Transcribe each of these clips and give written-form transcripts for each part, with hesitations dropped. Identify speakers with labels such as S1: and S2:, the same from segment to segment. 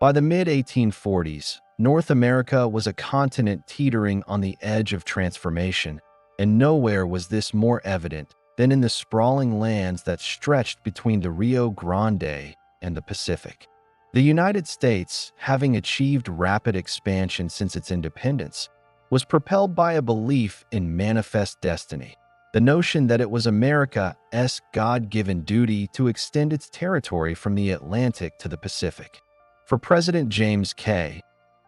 S1: By the mid-1840s, North America was a continent teetering on the edge of transformation, and nowhere was this more evident than in the sprawling lands that stretched between the Rio Grande and the Pacific. The United States, having achieved rapid expansion since its independence, was propelled by a belief in manifest destiny, the notion that it was America's God-given duty to extend its territory from the Atlantic to the Pacific. For President James K.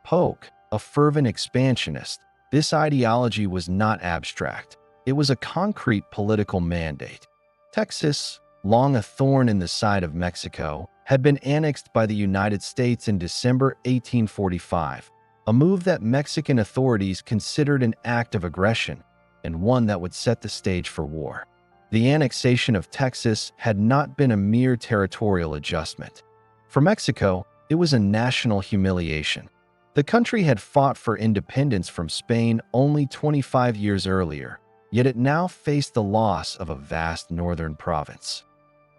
S1: Polk, a fervent expansionist, this ideology was not abstract. It was a concrete political mandate. Texas, long a thorn in the side of Mexico, had been annexed by the United States in December 1845, a move that Mexican authorities considered an act of aggression and one that would set the stage for war. The annexation of Texas had not been a mere territorial adjustment. For Mexico, it was a national humiliation. The country had fought for independence from Spain only 25 years earlier, yet it now faced the loss of a vast northern province.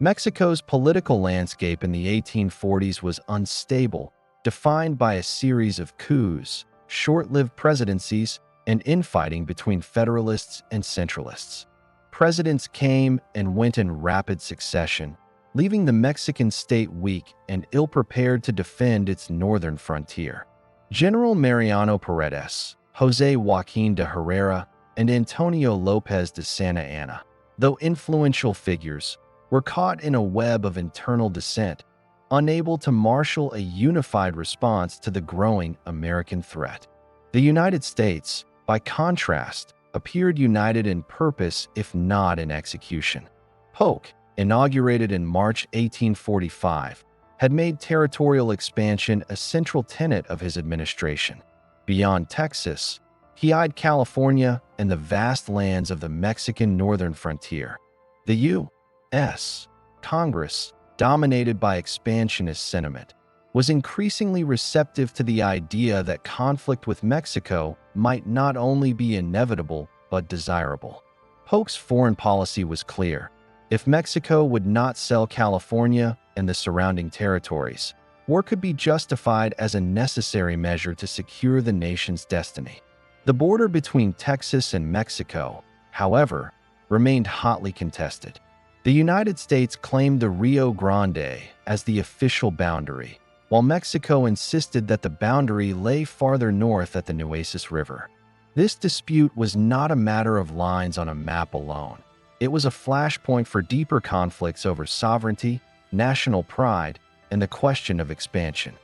S1: Mexico's political landscape in the 1840s was unstable, defined by a series of coups, short-lived presidencies, and infighting between Federalists and Centralists. Presidents came and went in rapid succession, leaving the Mexican state weak and ill-prepared to defend its northern frontier. General Mariano Paredes, José Joaquín de Herrera, and Antonio López de Santa Anna, though influential figures, were caught in a web of internal dissent, unable to marshal a unified response to the growing American threat. The United States, by contrast, appeared united in purpose if not in execution. Polk, inaugurated in March 1845, had made territorial expansion a central tenet of his administration. Beyond Texas, he eyed California and the vast lands of the Mexican northern frontier. The U.S. Congress, dominated by expansionist sentiment, was increasingly receptive to the idea that conflict with Mexico might not only be inevitable but desirable. Polk's foreign policy was clear. If Mexico would not sell California and the surrounding territories, war could be justified as a necessary measure to secure the nation's destiny. The border between Texas and Mexico, however, remained hotly contested. The United States claimed the Rio Grande as the official boundary, while Mexico insisted that the boundary lay farther north at the Nueces River. This dispute was not a matter of lines on a map alone. It was a flashpoint for deeper conflicts over sovereignty, national pride, and the question of expansion.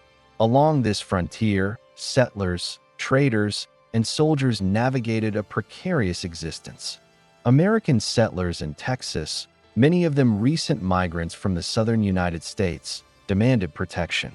S1: Along this frontier, settlers, traders, and soldiers navigated a precarious existence. American settlers in Texas, many of them recent migrants from the southern United States, demanded protection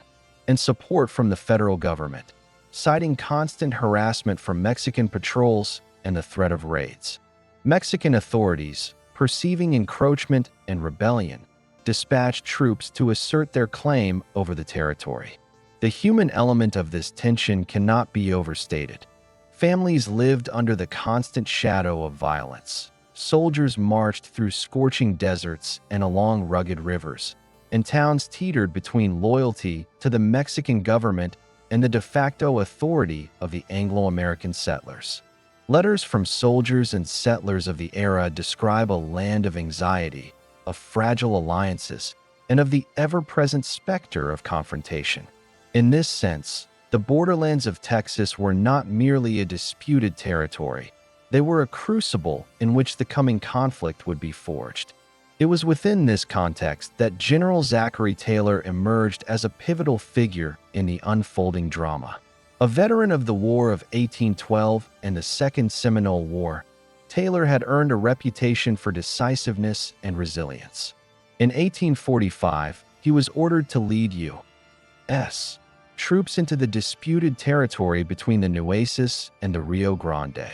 S1: and support from the federal government, citing constant harassment from Mexican patrols and the threat of raids. Mexican authorities, perceiving encroachment and rebellion, dispatched troops to assert their claim over the territory. The human element of this tension cannot be overstated. Families lived under the constant shadow of violence. Soldiers marched through scorching deserts and along rugged rivers, and towns teetered between loyalty to the Mexican government and the de facto authority of the Anglo-American settlers. Letters from soldiers and settlers of the era describe a land of anxiety, of fragile alliances, and of the ever-present specter of confrontation. In this sense, the borderlands of Texas were not merely a disputed territory. They were a crucible in which the coming conflict would be forged. It was within this context that General Zachary Taylor emerged as a pivotal figure in the unfolding drama. A veteran of the War of 1812 and the Second Seminole War, Taylor had earned a reputation for decisiveness and resilience. In 1845, he was ordered to lead U.S. troops into the disputed territory between the Nueces and the Rio Grande.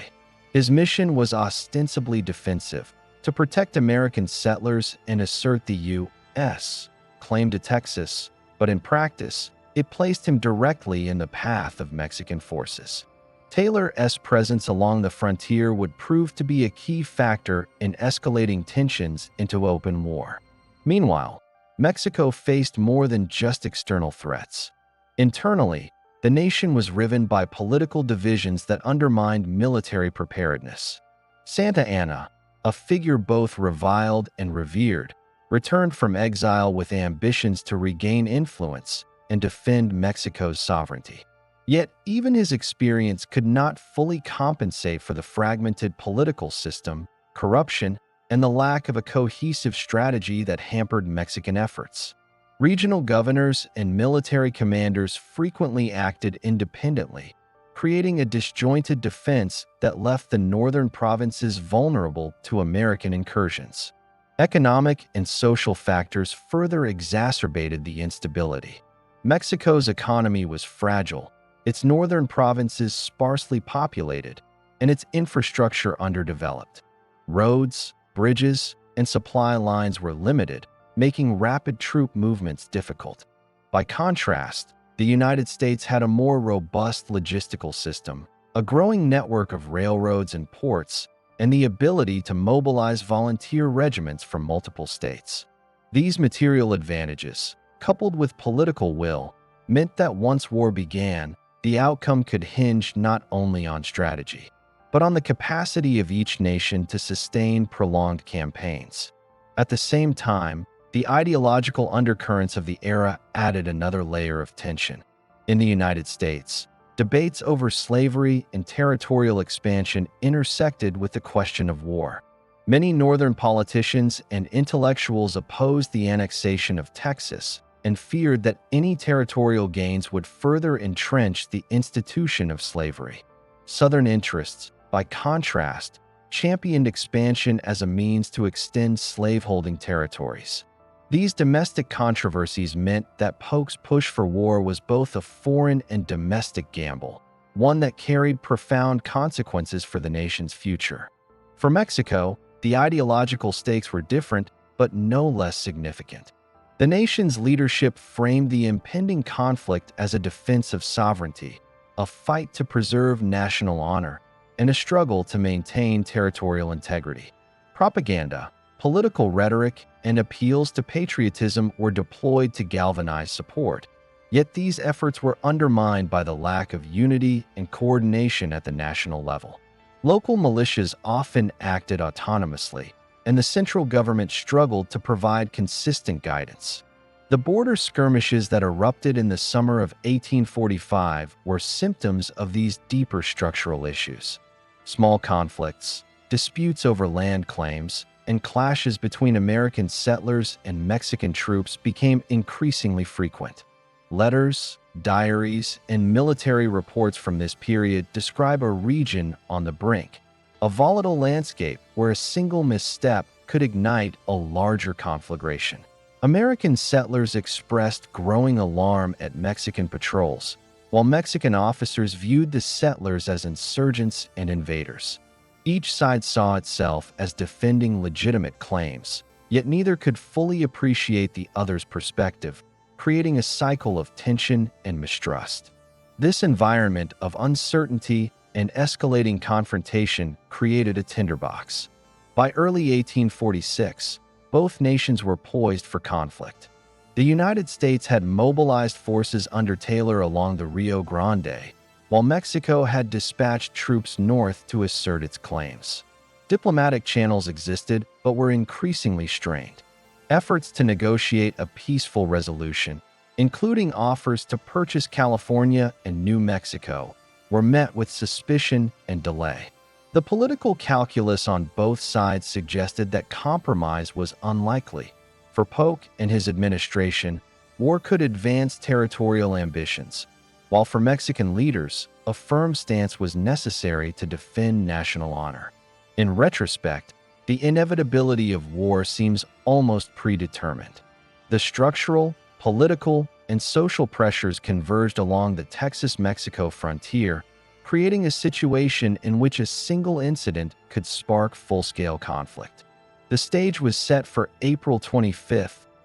S1: His mission was ostensibly defensive, to protect American settlers and assert the U.S. claim to Texas, but in practice, it placed him directly in the path of Mexican forces. Taylor's presence along the frontier would prove to be a key factor in escalating tensions into open war. Meanwhile, Mexico faced more than just external threats. Internally, the nation was riven by political divisions that undermined military preparedness. Santa Anna, a figure both reviled and revered, returned from exile with ambitions to regain influence and defend Mexico's sovereignty. Yet, even his experience could not fully compensate for the fragmented political system, corruption, and the lack of a cohesive strategy that hampered Mexican efforts. Regional governors and military commanders frequently acted independently, creating a disjointed defense that left the northern provinces vulnerable to American incursions. Economic and social factors further exacerbated the instability. Mexico's economy was fragile, its northern provinces sparsely populated, and its infrastructure underdeveloped. Roads, bridges, and supply lines were limited, making rapid troop movements difficult. By contrast, the United States had a more robust logistical system, a growing network of railroads and ports, and the ability to mobilize volunteer regiments from multiple states. These material advantages, coupled with political will, meant that once war began, the outcome could hinge not only on strategy, but on the capacity of each nation to sustain prolonged campaigns. At the same time, the ideological undercurrents of the era added another layer of tension. In the United States, debates over slavery and territorial expansion intersected with the question of war. Many northern politicians and intellectuals opposed the annexation of Texas and feared that any territorial gains would further entrench the institution of slavery. Southern interests, by contrast, championed expansion as a means to extend slaveholding territories. These domestic controversies meant that Polk's push for war was both a foreign and domestic gamble, one that carried profound consequences for the nation's future. For Mexico, the ideological stakes were different, but no less significant. The nation's leadership framed the impending conflict as a defense of sovereignty, a fight to preserve national honor, and a struggle to maintain territorial integrity. Propaganda, political rhetoric, and appeals to patriotism were deployed to galvanize support, yet these efforts were undermined by the lack of unity and coordination at the national level. Local militias often acted autonomously, and the central government struggled to provide consistent guidance. The border skirmishes that erupted in the summer of 1845 were symptoms of these deeper structural issues. Small conflicts, disputes over land claims, and clashes between American settlers and Mexican troops became increasingly frequent. Letters, diaries, and military reports from this period describe a region on the brink, a volatile landscape where a single misstep could ignite a larger conflagration. American settlers expressed growing alarm at Mexican patrols, while Mexican officers viewed the settlers as insurgents and invaders. Each side saw itself as defending legitimate claims, yet neither could fully appreciate the other's perspective, creating a cycle of tension and mistrust. This environment of uncertainty and escalating confrontation created a tinderbox. By early 1846, both nations were poised for conflict. The United States had mobilized forces under Taylor along the Rio Grande, while Mexico had dispatched troops north to assert its claims. Diplomatic channels existed, but were increasingly strained. Efforts to negotiate a peaceful resolution, including offers to purchase California and New Mexico, were met with suspicion and delay. The political calculus on both sides suggested that compromise was unlikely. For Polk and his administration, war could advance territorial ambitions, while for Mexican leaders, a firm stance was necessary to defend national honor. In retrospect, the inevitability of war seems almost predetermined. The structural, political, and social pressures converged along the Texas-Mexico frontier, creating a situation in which a single incident could spark full-scale conflict. The stage was set for April 25,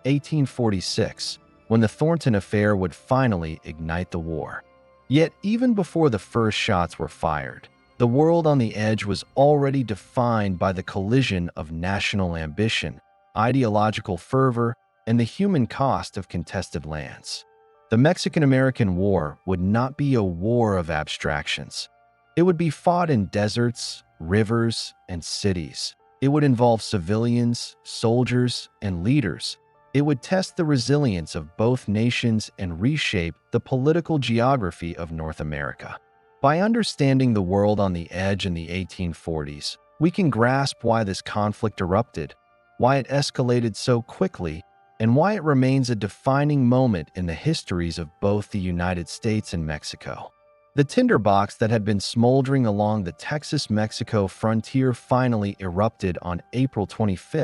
S1: 1846, when the Thornton Affair would finally ignite the war. Yet, even before the first shots were fired, the world on the edge was already defined by the collision of national ambition, ideological fervor, and the human cost of contested lands. The Mexican-American War would not be a war of abstractions. It would be fought in deserts, rivers, and cities. It would involve civilians, soldiers, and leaders. It would test the resilience of both nations and reshape the political geography of North America. By understanding the world on the edge in the 1840s, we can grasp why this conflict erupted, why it escalated so quickly, and why it remains a defining moment in the histories of both the United States and Mexico. The tinderbox that had been smoldering along the Texas-Mexico frontier finally erupted on April 25,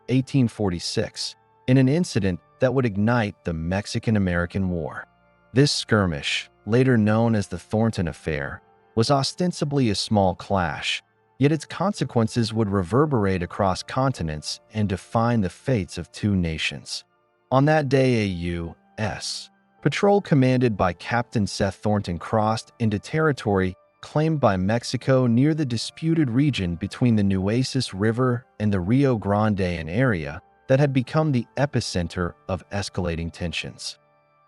S1: 1846, in an incident that would ignite the Mexican-American War. This skirmish, later known as the Thornton Affair, was ostensibly a small clash, yet its consequences would reverberate across continents and define the fates of two nations. On that day, a U.S. patrol commanded by Captain Seth Thornton crossed into territory claimed by Mexico near the disputed region between the Nueces River and the Rio Grande, an area that had become the epicenter of escalating tensions.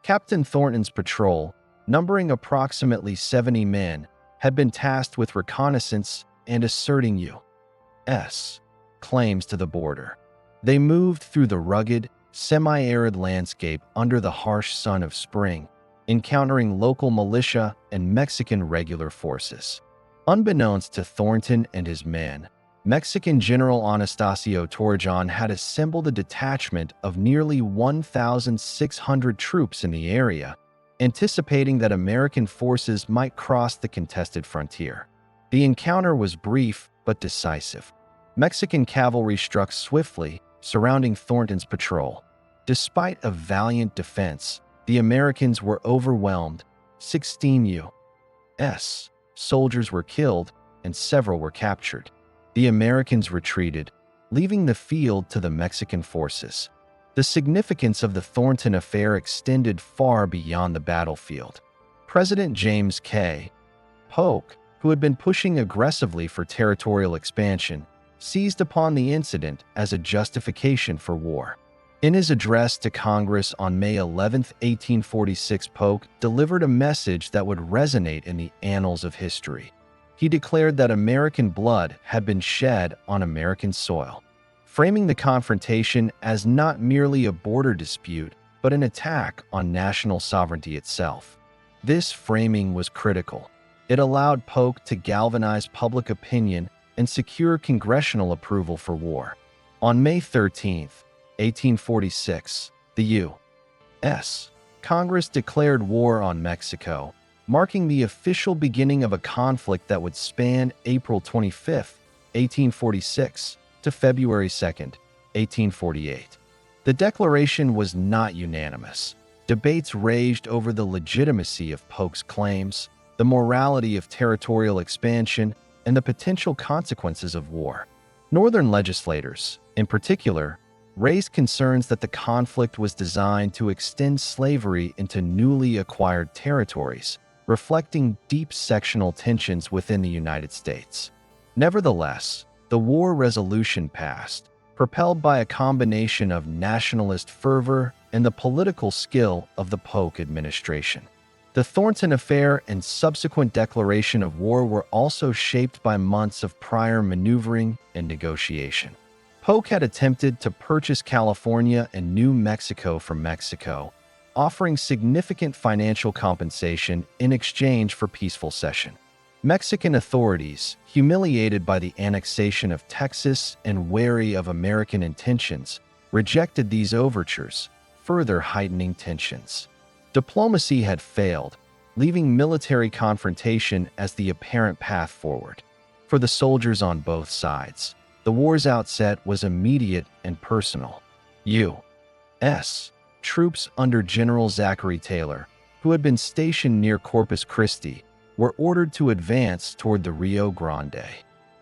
S1: Captain Thornton's patrol, numbering approximately 70 men, had been tasked with reconnaissance and asserting U.S. claims to the border. They moved through the rugged, semi-arid landscape under the harsh sun of spring, encountering local militia and Mexican regular forces. Unbeknownst to Thornton and his men, Mexican General Anastasio Torrejon had assembled a detachment of nearly 1,600 troops in the area, anticipating that American forces might cross the contested frontier. The encounter was brief but decisive. Mexican cavalry struck swiftly, surrounding Thornton's patrol. Despite a valiant defense, the Americans were overwhelmed. 16 U.S. soldiers were killed and several were captured. The Americans retreated, leaving the field to the Mexican forces. The significance of the Thornton Affair extended far beyond the battlefield. President James K. Polk, who had been pushing aggressively for territorial expansion, seized upon the incident as a justification for war. In his address to Congress on May 11, 1846, Polk delivered a message that would resonate in the annals of history. He declared that American blood had been shed on American soil, framing the confrontation as not merely a border dispute, but an attack on national sovereignty itself. This framing was critical. It allowed Polk to galvanize public opinion and secure congressional approval for war. On May 13, 1846, the U.S. Congress declared war on Mexico, marking the official beginning of a conflict that would span April 25, 1846, to February 2, 1848. The declaration was not unanimous. Debates raged over the legitimacy of Polk's claims, the morality of territorial expansion, and the potential consequences of war. Northern legislators, in particular, raised concerns that the conflict was designed to extend slavery into newly acquired territories, reflecting deep sectional tensions within the United States. Nevertheless, the war resolution passed, propelled by a combination of nationalist fervor and the political skill of the Polk administration. The Thornton Affair and subsequent declaration of war were also shaped by months of prior maneuvering and negotiation. Polk had attempted to purchase California and New Mexico from Mexico, offering significant financial compensation in exchange for peaceful cession. Mexican authorities, humiliated by the annexation of Texas and wary of American intentions, rejected these overtures, further heightening tensions. Diplomacy had failed, leaving military confrontation as the apparent path forward. For the soldiers on both sides, the war's outset was immediate and personal. U.S. troops under General Zachary Taylor, who had been stationed near Corpus Christi, were ordered to advance toward the Rio Grande.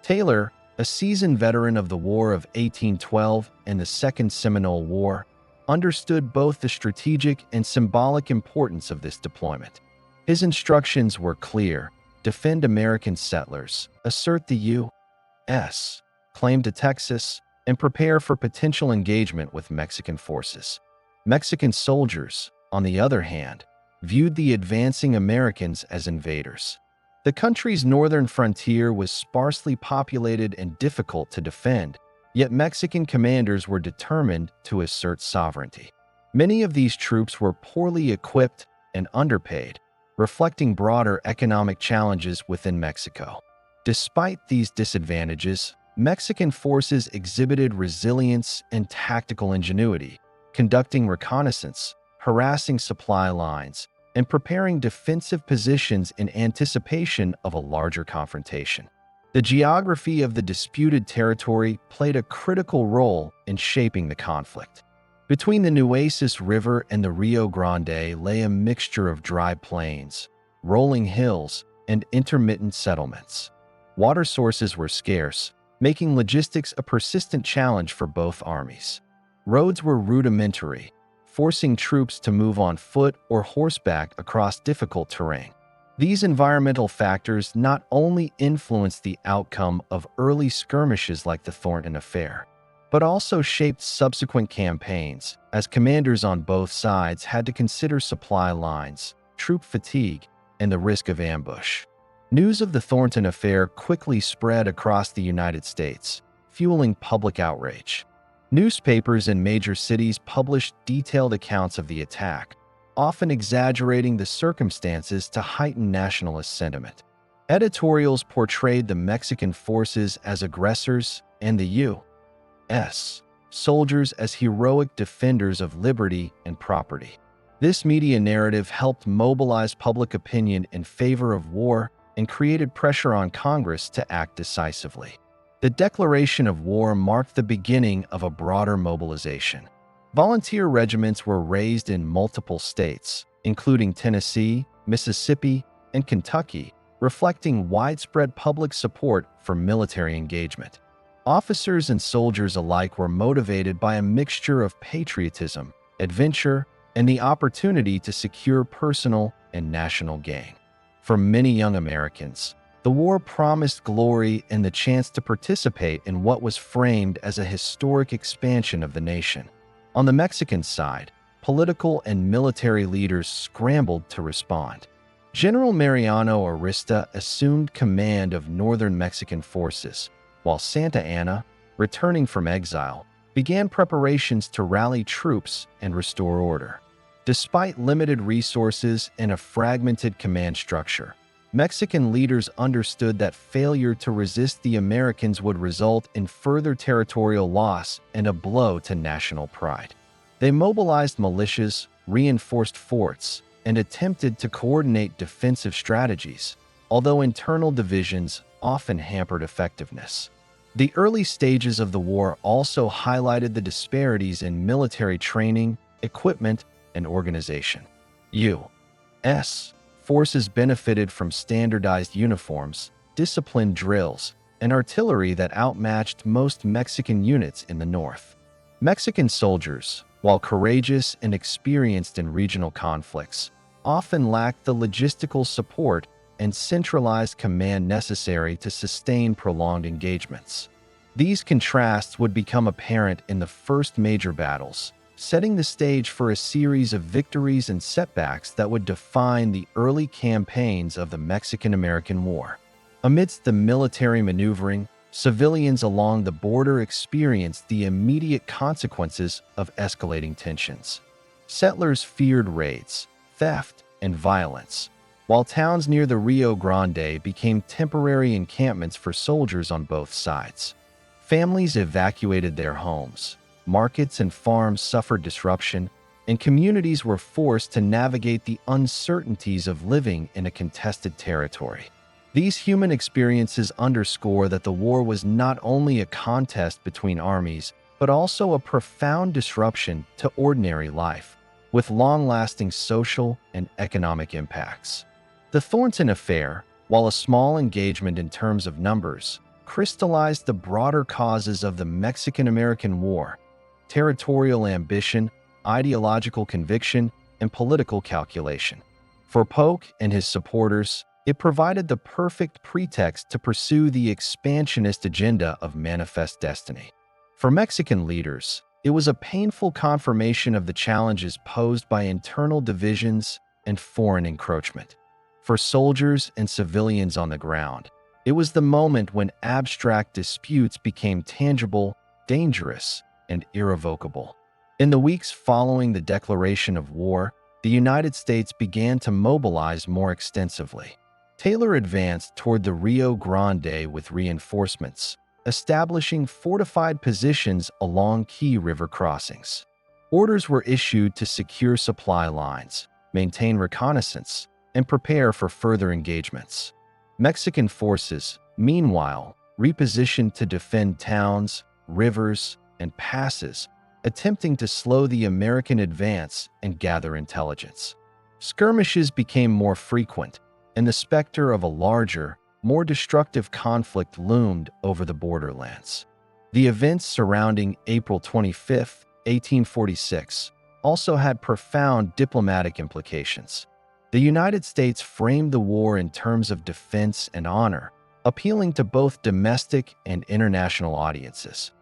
S1: Taylor, a seasoned veteran of the War of 1812 and the Second Seminole War, understood both the strategic and symbolic importance of this deployment. His instructions were clear: defend American settlers, assert the U.S. claim to Texas, and prepare for potential engagement with Mexican forces. Mexican soldiers, on the other hand, viewed the advancing Americans as invaders. The country's northern frontier was sparsely populated and difficult to defend, yet Mexican commanders were determined to assert sovereignty. Many of these troops were poorly equipped and underpaid, reflecting broader economic challenges within Mexico. Despite these disadvantages, Mexican forces exhibited resilience and tactical ingenuity, conducting reconnaissance, harassing supply lines, and preparing defensive positions in anticipation of a larger confrontation. The geography of the disputed territory played a critical role in shaping the conflict. Between the Nueces River and the Rio Grande lay a mixture of dry plains, rolling hills, and intermittent settlements. Water sources were scarce, making logistics a persistent challenge for both armies. Roads were rudimentary, forcing troops to move on foot or horseback across difficult terrain. These environmental factors not only influenced the outcome of early skirmishes like the Thornton Affair, but also shaped subsequent campaigns, as commanders on both sides had to consider supply lines, troop fatigue, and the risk of ambush. News of the Thornton Affair quickly spread across the United States, fueling public outrage. Newspapers in major cities published detailed accounts of the attack, often exaggerating the circumstances to heighten nationalist sentiment. Editorials portrayed the Mexican forces as aggressors and the U.S. soldiers as heroic defenders of liberty and property. This media narrative helped mobilize public opinion in favor of war and created pressure on Congress to act decisively. The declaration of war marked the beginning of a broader mobilization. Volunteer regiments were raised in multiple states, including Tennessee, Mississippi, and Kentucky, reflecting widespread public support for military engagement. Officers and soldiers alike were motivated by a mixture of patriotism, adventure, and the opportunity to secure personal and national gain. For many young Americans, the war promised glory and the chance to participate in what was framed as a historic expansion of the nation. On the Mexican side, political and military leaders scrambled to respond. General Mariano Arista assumed command of northern Mexican forces, while Santa Anna, returning from exile, began preparations to rally troops and restore order. Despite limited resources and a fragmented command structure, Mexican leaders understood that failure to resist the Americans would result in further territorial loss and a blow to national pride. They mobilized militias, reinforced forts, and attempted to coordinate defensive strategies, although internal divisions often hampered effectiveness. The early stages of the war also highlighted the disparities in military training, equipment, and organization. U.S. forces benefited from standardized uniforms, disciplined drills, and artillery that outmatched most Mexican units in the north. Mexican soldiers, while courageous and experienced in regional conflicts, often lacked the logistical support and centralized command necessary to sustain prolonged engagements. These contrasts would become apparent in the first major battles, setting the stage for a series of victories and setbacks that would define the early campaigns of the Mexican-American War. Amidst the military maneuvering, civilians along the border experienced the immediate consequences of escalating tensions. Settlers feared raids, theft, and violence, while towns near the Rio Grande became temporary encampments for soldiers on both sides. Families evacuated their homes, markets and farms suffered disruption, and communities were forced to navigate the uncertainties of living in a contested territory. These human experiences underscore that the war was not only a contest between armies, but also a profound disruption to ordinary life, with long-lasting social and economic impacts. The Thornton Affair, while a small engagement in terms of numbers, crystallized the broader causes of the Mexican-American War: territorial ambition, ideological conviction, and political calculation. For Polk and his supporters, it provided the perfect pretext to pursue the expansionist agenda of Manifest Destiny. For Mexican leaders, it was a painful confirmation of the challenges posed by internal divisions, and foreign encroachment. For soldiers and civilians on the ground, it was the moment when abstract disputes became tangible, dangerous, and irrevocable. In the weeks following the declaration of war, the United States began to mobilize more extensively. Taylor advanced toward the Rio Grande with reinforcements, establishing fortified positions along key river crossings. Orders were issued to secure supply lines, maintain reconnaissance, and prepare for further engagements. Mexican forces, meanwhile, repositioned to defend towns, rivers, and passes, attempting to slow the American advance and gather intelligence. Skirmishes became more frequent, and the specter of a larger, more destructive conflict loomed over the borderlands. The events surrounding April 25, 1846, also had profound diplomatic implications. The United States framed the war in terms of defense and honor, appealing to both domestic and international audiences.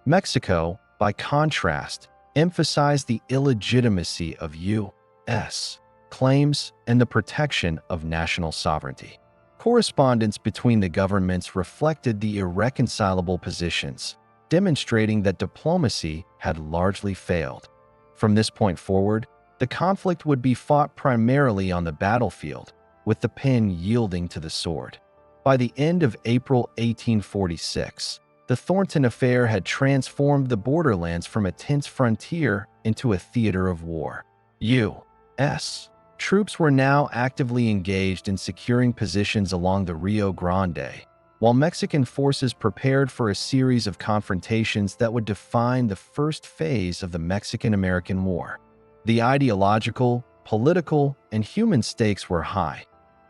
S1: Mexico, by contrast, emphasized the illegitimacy of U.S. claims and the protection of national sovereignty. Correspondence between the governments reflected the irreconcilable positions, demonstrating that diplomacy had largely failed. From this point forward, the conflict would be fought primarily on the battlefield, with the pen yielding to the sword. By the end of April 1846, the Thornton Affair had transformed the borderlands from a tense frontier into a theater of war. U.S. troops were now actively engaged in securing positions along the Rio Grande, while Mexican forces prepared for a series of confrontations that would define the first phase of the Mexican-American War. The ideological, political, and human stakes were high.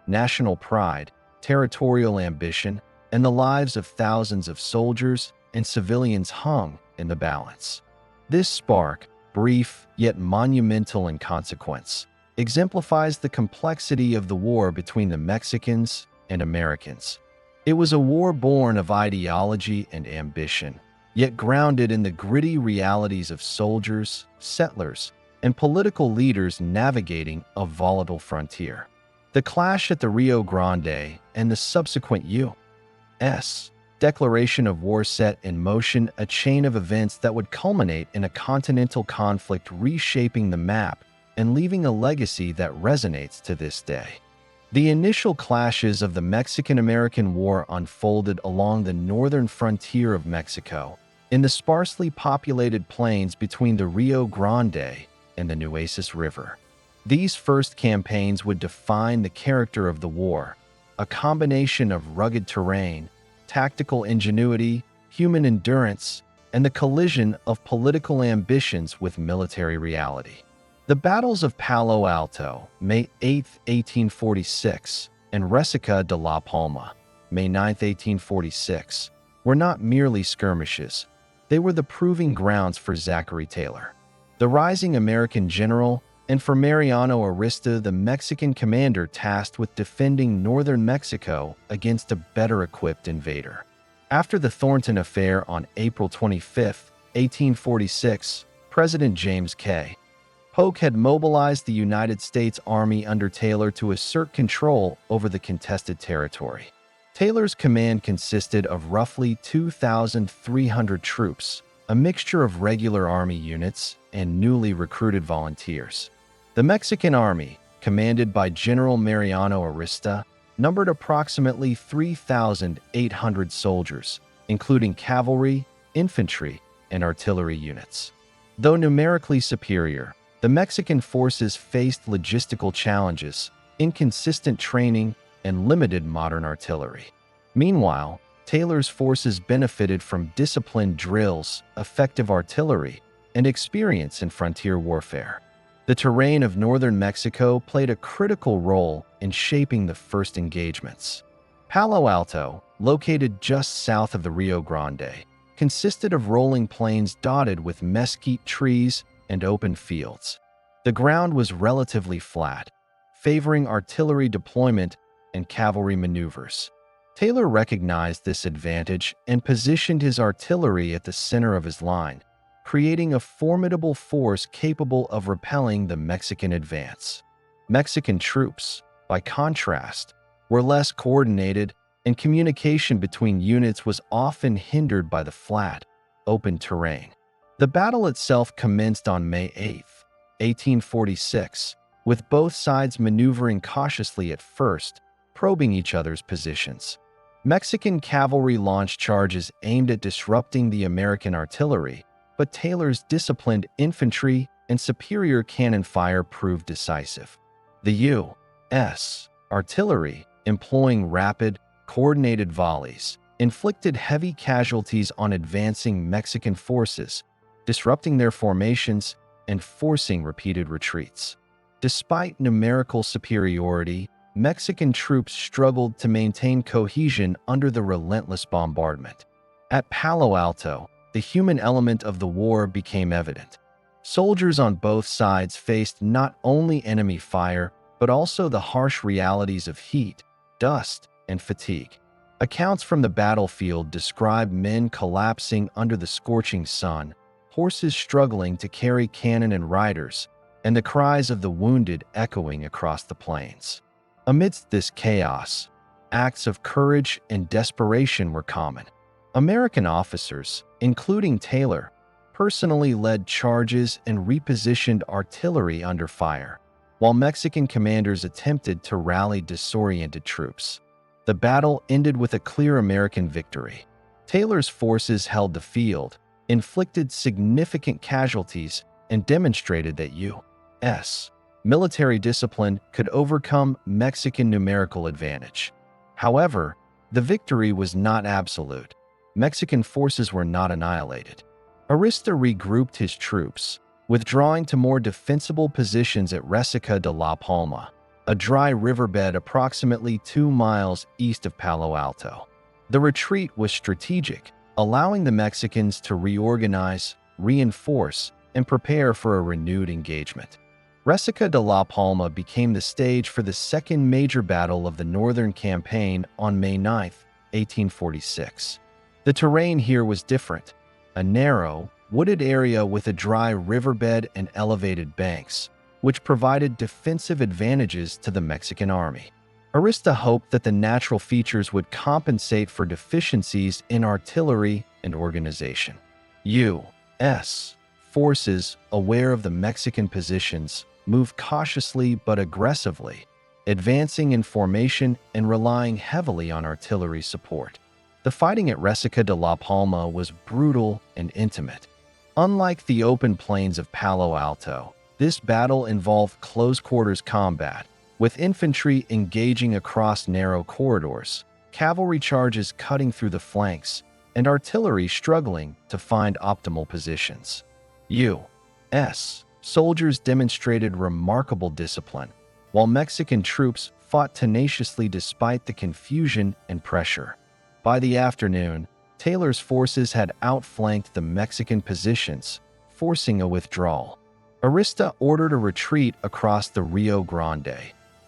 S1: National pride, territorial ambition, and the lives of thousands of soldiers and civilians hung in the balance. This spark, brief yet monumental in consequence, exemplifies the complexity of the war between the Mexicans and Americans. It was a war born of ideology and ambition, yet grounded in the gritty realities of soldiers, settlers, and political leaders navigating a volatile frontier. The clash at the Rio Grande and the subsequent U.S. declaration of war set in motion a chain of events that would culminate in a continental conflict reshaping the map and leaving a legacy that resonates to this day. The initial clashes of the Mexican-American War unfolded along the northern frontier of Mexico, in the sparsely populated plains between the Rio Grande and the Nueces River. These first campaigns would define the character of the war, a combination of rugged terrain, tactical ingenuity, human endurance, and the collision of political ambitions with military reality. The battles of Palo Alto, May 8, 1846, and Resaca de la Palma, May 9, 1846, were not merely skirmishes. They were the proving grounds for Zachary Taylor, the rising American general, and for Mariano Arista, the Mexican commander tasked with defending northern Mexico against a better-equipped invader. After the Thornton Affair on April 25, 1846, President James K. Polk had mobilized the United States Army under Taylor to assert control over the contested territory. Taylor's command consisted of roughly 2,300 troops, a mixture of regular Army units and newly recruited volunteers. The Mexican Army, commanded by General Mariano Arista, numbered approximately 3,800 soldiers, including cavalry, infantry, and artillery units. Though numerically superior, the Mexican forces faced logistical challenges, inconsistent training, and limited modern artillery. Meanwhile, Taylor's forces benefited from disciplined drills, effective artillery, and experience in frontier warfare. The terrain of northern Mexico played a critical role in shaping the first engagements. Palo Alto, located just south of the Rio Grande, consisted of rolling plains dotted with mesquite trees and open fields. The ground was relatively flat, favoring artillery deployment and cavalry maneuvers. Taylor recognized this advantage and positioned his artillery at the center of his line, creating a formidable force capable of repelling the Mexican advance. Mexican troops, by contrast, were less coordinated, and communication between units was often hindered by the flat, open terrain. The battle itself commenced on May 8, 1846, with both sides maneuvering cautiously at first, probing each other's positions. Mexican cavalry launched charges aimed at disrupting the American artillery, but Taylor's disciplined infantry and superior cannon fire proved decisive. The U.S. artillery, employing rapid, coordinated volleys, inflicted heavy casualties on advancing Mexican forces, disrupting their formations and forcing repeated retreats. Despite numerical superiority, Mexican troops struggled to maintain cohesion under the relentless bombardment. At Palo Alto, the human element of the war became evident. Soldiers on both sides faced not only enemy fire, but also the harsh realities of heat, dust, and fatigue. Accounts from the battlefield describe men collapsing under the scorching sun, horses struggling to carry cannon and riders, and the cries of the wounded echoing across the plains. Amidst this chaos, acts of courage and desperation were common. American officers, including Taylor, personally led charges and repositioned artillery under fire, while Mexican commanders attempted to rally disoriented troops. The battle ended with a clear American victory. Taylor's forces held the field, inflicted significant casualties, and demonstrated that U.S. military discipline could overcome Mexican numerical advantage. However, the victory was not absolute. Mexican forces were not annihilated. Arista regrouped his troops, withdrawing to more defensible positions at Resaca de la Palma, a dry riverbed approximately 2 miles east of Palo Alto. The retreat was strategic, allowing the Mexicans to reorganize, reinforce, and prepare for a renewed engagement. Resaca de la Palma became the stage for the second major battle of the Northern Campaign on May 9, 1846. The terrain here was different, a narrow, wooded area with a dry riverbed and elevated banks, which provided defensive advantages to the Mexican army. Arista hoped that the natural features would compensate for deficiencies in artillery and organization. U.S. forces, aware of the Mexican positions, moved cautiously but aggressively, advancing in formation and relying heavily on artillery support. The fighting at Resaca de la Palma was brutal and intimate. Unlike the open plains of Palo Alto, this battle involved close-quarters combat, with infantry engaging across narrow corridors, cavalry charges cutting through the flanks, and artillery struggling to find optimal positions. U.S. soldiers demonstrated remarkable discipline, while Mexican troops fought tenaciously despite the confusion and pressure. By the afternoon, Taylor's forces had outflanked the Mexican positions, forcing a withdrawal. Arista ordered a retreat across the Rio Grande,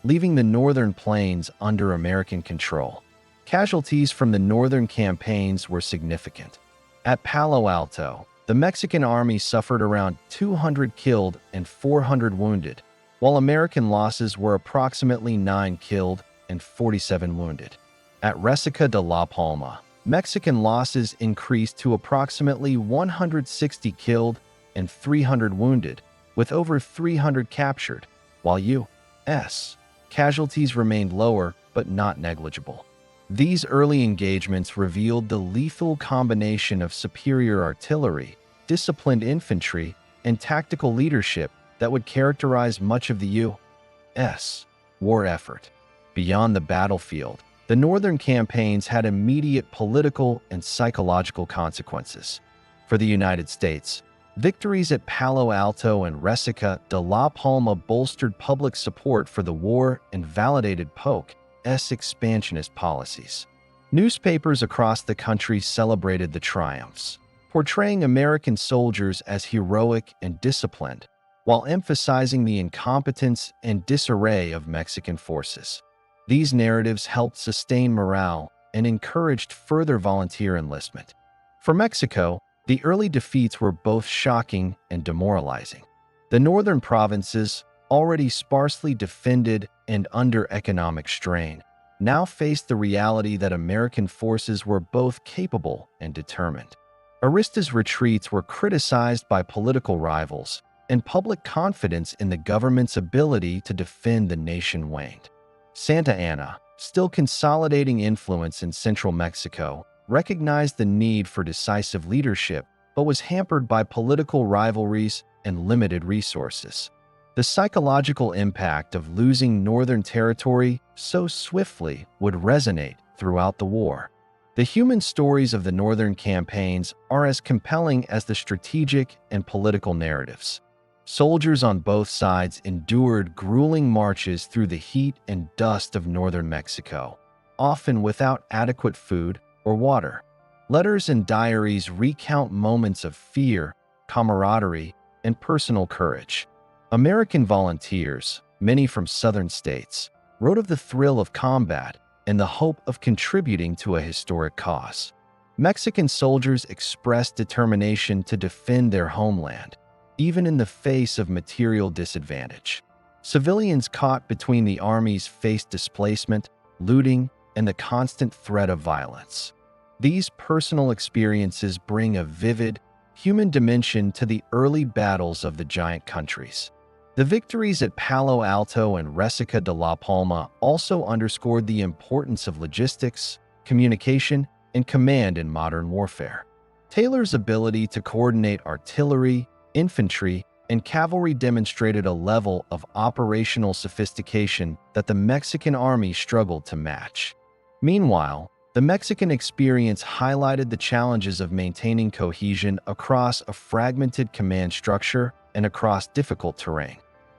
S1: leaving the northern plains under American control. Casualties from the northern campaigns were significant. At Palo Alto, the Mexican army suffered around 200 killed and 400 wounded, while American losses were approximately 9 killed and 47 wounded. At Resaca de la Palma, Mexican losses increased to approximately 160 killed and 300 wounded, with over 300 captured, while U.S. casualties remained lower but not negligible. These early engagements revealed the lethal combination of superior artillery, disciplined infantry, and tactical leadership that would characterize much of the U.S. war effort. Beyond the battlefield, the northern campaigns had immediate political and psychological consequences. For the United States, victories at Palo Alto and Resaca de la Palma bolstered public support for the war and validated Polk's expansionist policies. Newspapers across the country celebrated the triumphs, portraying American soldiers as heroic and disciplined, while emphasizing the incompetence and disarray of Mexican forces. These narratives helped sustain morale and encouraged further volunteer enlistment. For Mexico, the early defeats were both shocking and demoralizing. The northern provinces, already sparsely defended and under economic strain, now faced the reality that American forces were both capable and determined. Arista's retreats were criticized by political rivals, and public confidence in the government's ability to defend the nation waned. Santa Anna, still consolidating influence in central Mexico, recognized the need for decisive leadership, but was hampered by political rivalries and limited resources. The psychological impact of losing northern territory so swiftly would resonate throughout the war. The human stories of the northern campaigns are as compelling as the strategic and political narratives. Soldiers on both sides endured grueling marches through the heat and dust of northern Mexico, often without adequate food or water. Letters and diaries recount moments of fear, camaraderie, and personal courage. American volunteers, many from southern states, wrote of the thrill of combat and the hope of contributing to a historic cause. Mexican soldiers expressed determination to defend their homeland, even in the face of material disadvantage. Civilians caught between the armies faced displacement, looting, and the constant threat of violence. These personal experiences bring a vivid, human dimension to the early battles of the giant countries. The victories at Palo Alto and Resaca de la Palma also underscored the importance of logistics, communication, and command in modern warfare. Taylor's ability to coordinate artillery, infantry, and cavalry demonstrated a level of operational sophistication that the Mexican army struggled to match. Meanwhile, the Mexican experience highlighted the challenges of maintaining cohesion across a fragmented command structure and across difficult terrain.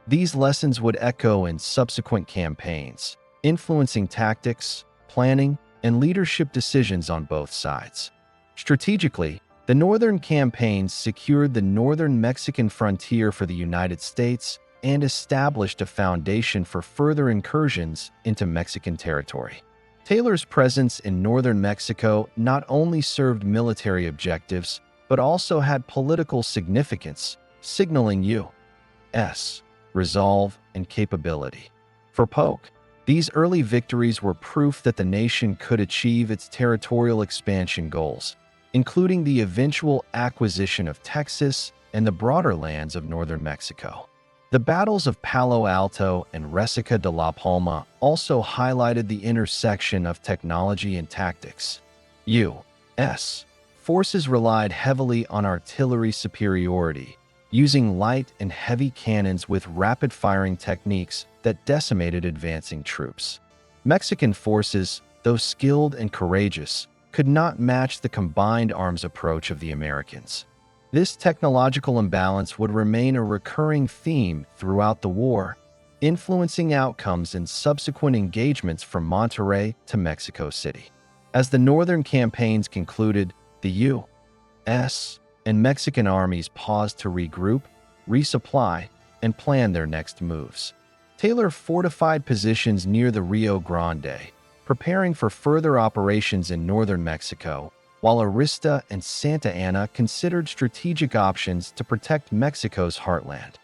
S1: These lessons would echo in subsequent campaigns, influencing tactics, planning, and leadership decisions on both sides. Strategically, the northern campaigns secured the northern Mexican frontier for the United States and established a foundation for further incursions into Mexican territory. Taylor's presence in northern Mexico not only served military objectives, but also had political significance, signaling U.S. resolve and capability. For Polk, these early victories were proof that the nation could achieve its territorial expansion goals, including the eventual acquisition of Texas and the broader lands of northern Mexico. The battles of Palo Alto and Resaca de la Palma also highlighted the intersection of technology and tactics. U.S. forces relied heavily on artillery superiority, using light and heavy cannons with rapid-firing techniques that decimated advancing troops. Mexican forces, though skilled and courageous, could not match the combined arms approach of the Americans. This technological imbalance would remain a recurring theme throughout the war, influencing outcomes in subsequent engagements from Monterrey to Mexico City. As the northern campaigns concluded, the U.S. and Mexican armies paused to regroup, resupply, and plan their next moves. Taylor fortified positions near the Rio Grande, preparing for further operations in northern Mexico, while Arista and Santa Anna considered strategic options to protect Mexico's heartland.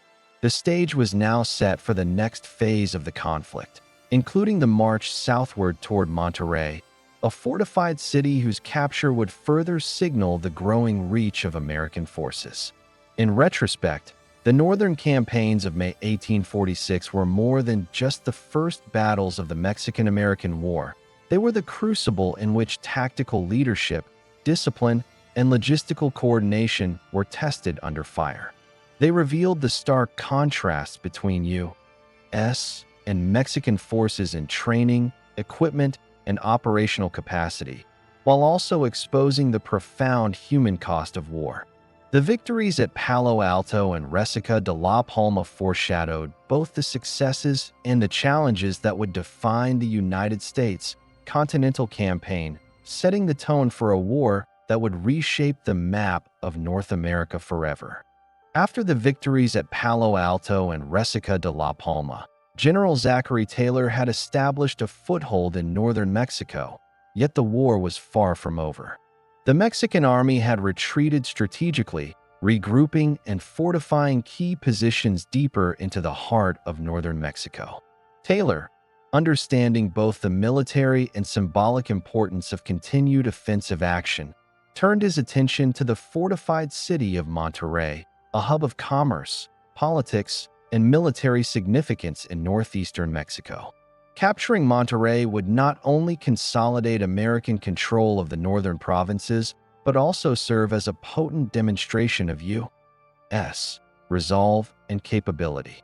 S1: The stage was now set for the next phase of the conflict, including the march southward toward Monterrey, a fortified city whose capture would further signal the growing reach of American forces. In retrospect, the northern campaigns of May 1846 were more than just the first battles of the Mexican-American War. They were the crucible in which tactical leadership, discipline, and logistical coordination were tested under fire. They revealed the stark contrast between U.S. and Mexican forces in training, equipment, and operational capacity, while also exposing the profound human cost of war. The victories at Palo Alto and Resaca de la Palma foreshadowed both the successes and the challenges that would define the United States continental campaign, setting the tone for a war that would reshape the map of North America forever. After the victories at Palo Alto and Resaca de la Palma, General Zachary Taylor had established a foothold in northern Mexico, yet the war was far from over. The Mexican army had retreated strategically, regrouping and fortifying key positions deeper into the heart of northern Mexico. Taylor, understanding both the military and symbolic importance of continued offensive action, turned his attention to the fortified city of Monterrey, a hub of commerce, politics, and military significance in northeastern Mexico. Capturing Monterrey would not only consolidate American control of the northern provinces, but also serve as a potent demonstration of U.S. resolve and capability.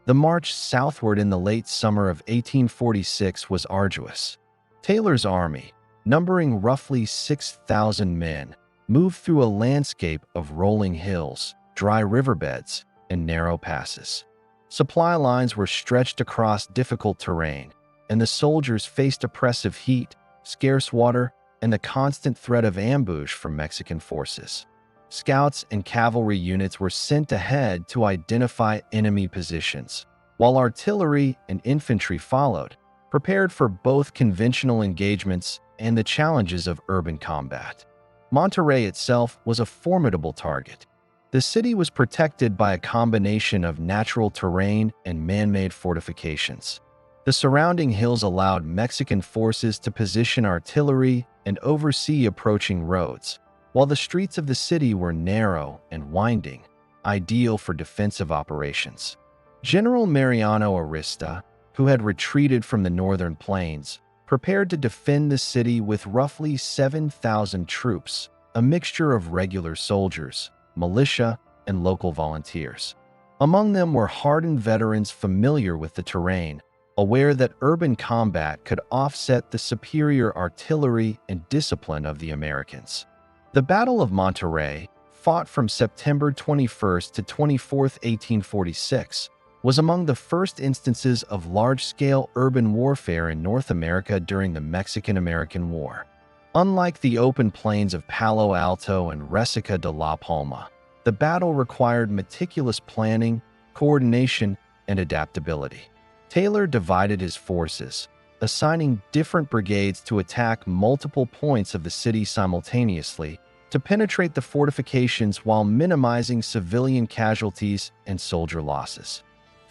S1: The march southward in the late summer of 1846 was arduous. Taylor's army, numbering roughly 6,000 men, moved through a landscape of rolling hills, dry riverbeds, and narrow passes. Supply lines were stretched across difficult terrain, and the soldiers faced oppressive heat, scarce water, and the constant threat of ambush from Mexican forces. Scouts and cavalry units were sent ahead to identify enemy positions, while artillery and infantry followed, prepared for both conventional engagements and the challenges of urban combat. Monterrey itself was a formidable target. The city was protected by a combination of natural terrain and man-made fortifications. The surrounding hills allowed Mexican forces to position artillery and oversee approaching roads, while the streets of the city were narrow and winding, ideal for defensive operations. General Mariano Arista, who had retreated from the northern plains, prepared to defend the city with roughly 7,000 troops, a mixture of regular soldiers, militia, and local volunteers. Among them were hardened veterans familiar with the terrain, aware that urban combat could offset the superior artillery and discipline of the Americans. The Battle of Monterrey, fought from September 21st to 24th, 1846, was among the first instances of large-scale urban warfare in North America during the Mexican-American War. Unlike the open plains of Palo Alto and Resaca de la Palma, the battle required meticulous planning, coordination, and adaptability. Taylor divided his forces, assigning different brigades to attack multiple points of the city simultaneously to penetrate the fortifications while minimizing civilian casualties and soldier losses.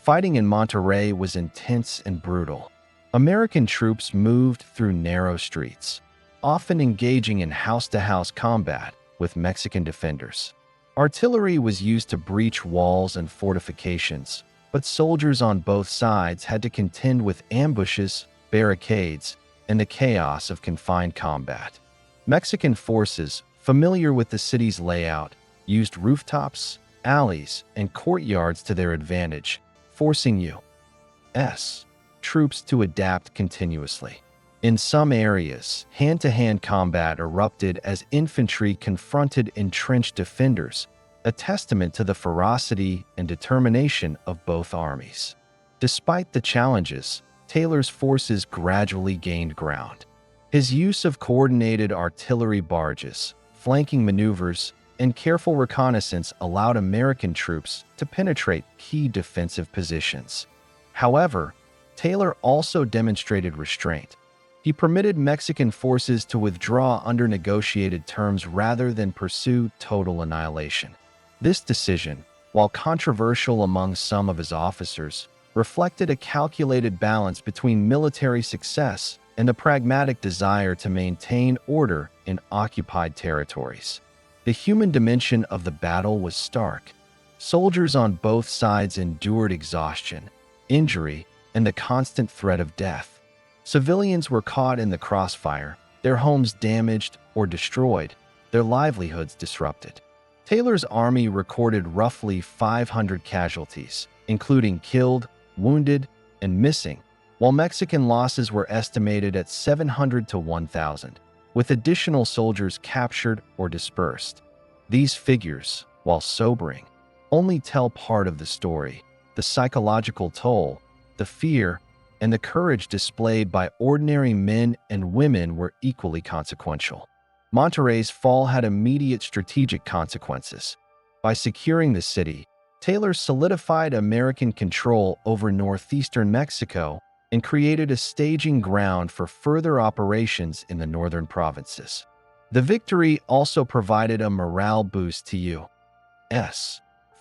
S1: Fighting in Monterrey was intense and brutal. American troops moved through narrow streets, often engaging in house-to-house combat with Mexican defenders. Artillery was used to breach walls and fortifications, but soldiers on both sides had to contend with ambushes, barricades, and the chaos of confined combat. Mexican forces, familiar with the city's layout, used rooftops, alleys, and courtyards to their advantage, forcing U.S. troops to adapt continuously. In some areas, hand-to-hand combat erupted as infantry confronted entrenched defenders, a testament to the ferocity and determination of both armies. Despite the challenges, Taylor's forces gradually gained ground. His use of coordinated artillery barges, flanking maneuvers, and careful reconnaissance allowed American troops to penetrate key defensive positions. However, Taylor also demonstrated restraint. He permitted Mexican forces to withdraw under negotiated terms rather than pursue total annihilation. This decision, while controversial among some of his officers, reflected a calculated balance between military success and the pragmatic desire to maintain order in occupied territories. The human dimension of the battle was stark. Soldiers on both sides endured exhaustion, injury, and the constant threat of death. Civilians were caught in the crossfire, their homes damaged or destroyed, their livelihoods disrupted. Taylor's army recorded roughly 500 casualties, including killed, wounded, and missing, while Mexican losses were estimated at 700 to 1,000, with additional soldiers captured or dispersed. These figures, while sobering, only tell part of the story. The psychological toll, the fear, and the courage displayed by ordinary men and women were equally consequential. Monterrey's fall had immediate strategic consequences. By securing the city, Taylor solidified American control over northeastern Mexico and created a staging ground for further operations in the northern provinces. The victory also provided a morale boost to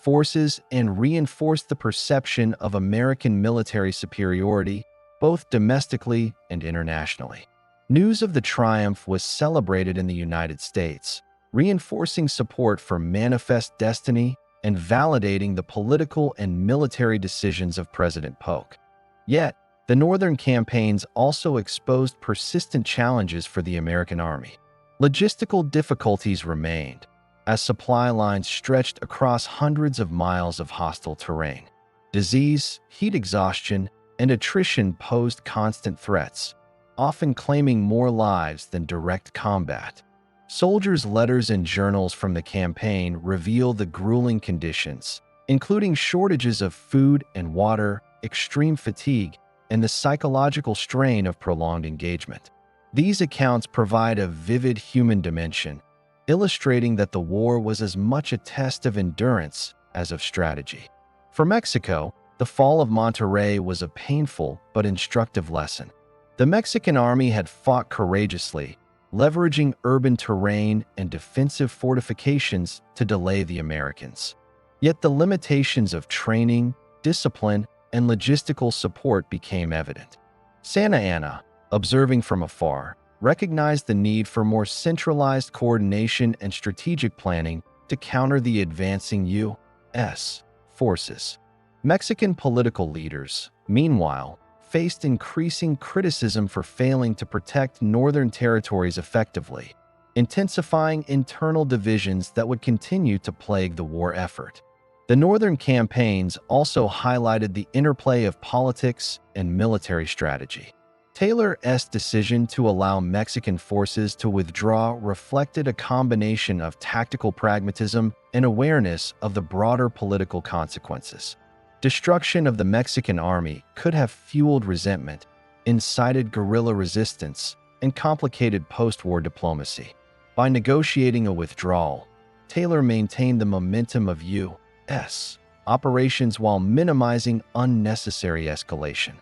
S1: forces and reinforced the perception of American military superiority, both domestically and internationally. News of the triumph was celebrated in the United States, reinforcing support for Manifest Destiny and validating the political and military decisions of President Polk. Yet, the Northern campaigns also exposed persistent challenges for the American Army. Logistical difficulties remained, as supply lines stretched across hundreds of miles of hostile terrain. Disease, heat exhaustion, and attrition posed constant threats, often claiming more lives than direct combat. Soldiers' letters and journals from the campaign reveal the grueling conditions, including shortages of food and water, extreme fatigue, and the psychological strain of prolonged engagement. These accounts provide a vivid human dimension, illustrating that the war was as much a test of endurance as of strategy. For Mexico, the fall of Monterrey was a painful but instructive lesson. The Mexican army had fought courageously, leveraging urban terrain and defensive fortifications to delay the Americans. Yet the limitations of training, discipline, and logistical support became evident. Santa Anna, observing from afar, recognized the need for more centralized coordination and strategic planning to counter the advancing U.S. forces. Mexican political leaders, meanwhile, faced increasing criticism for failing to protect northern territories effectively, intensifying internal divisions that would continue to plague the war effort. The northern campaigns also highlighted the interplay of politics and military strategy. Taylor's decision to allow Mexican forces to withdraw reflected a combination of tactical pragmatism and awareness of the broader political consequences. Destruction of the Mexican army could have fueled resentment, incited guerrilla resistance, and complicated post-war diplomacy. By negotiating a withdrawal, Taylor maintained the momentum of U.S. operations while minimizing unnecessary escalation.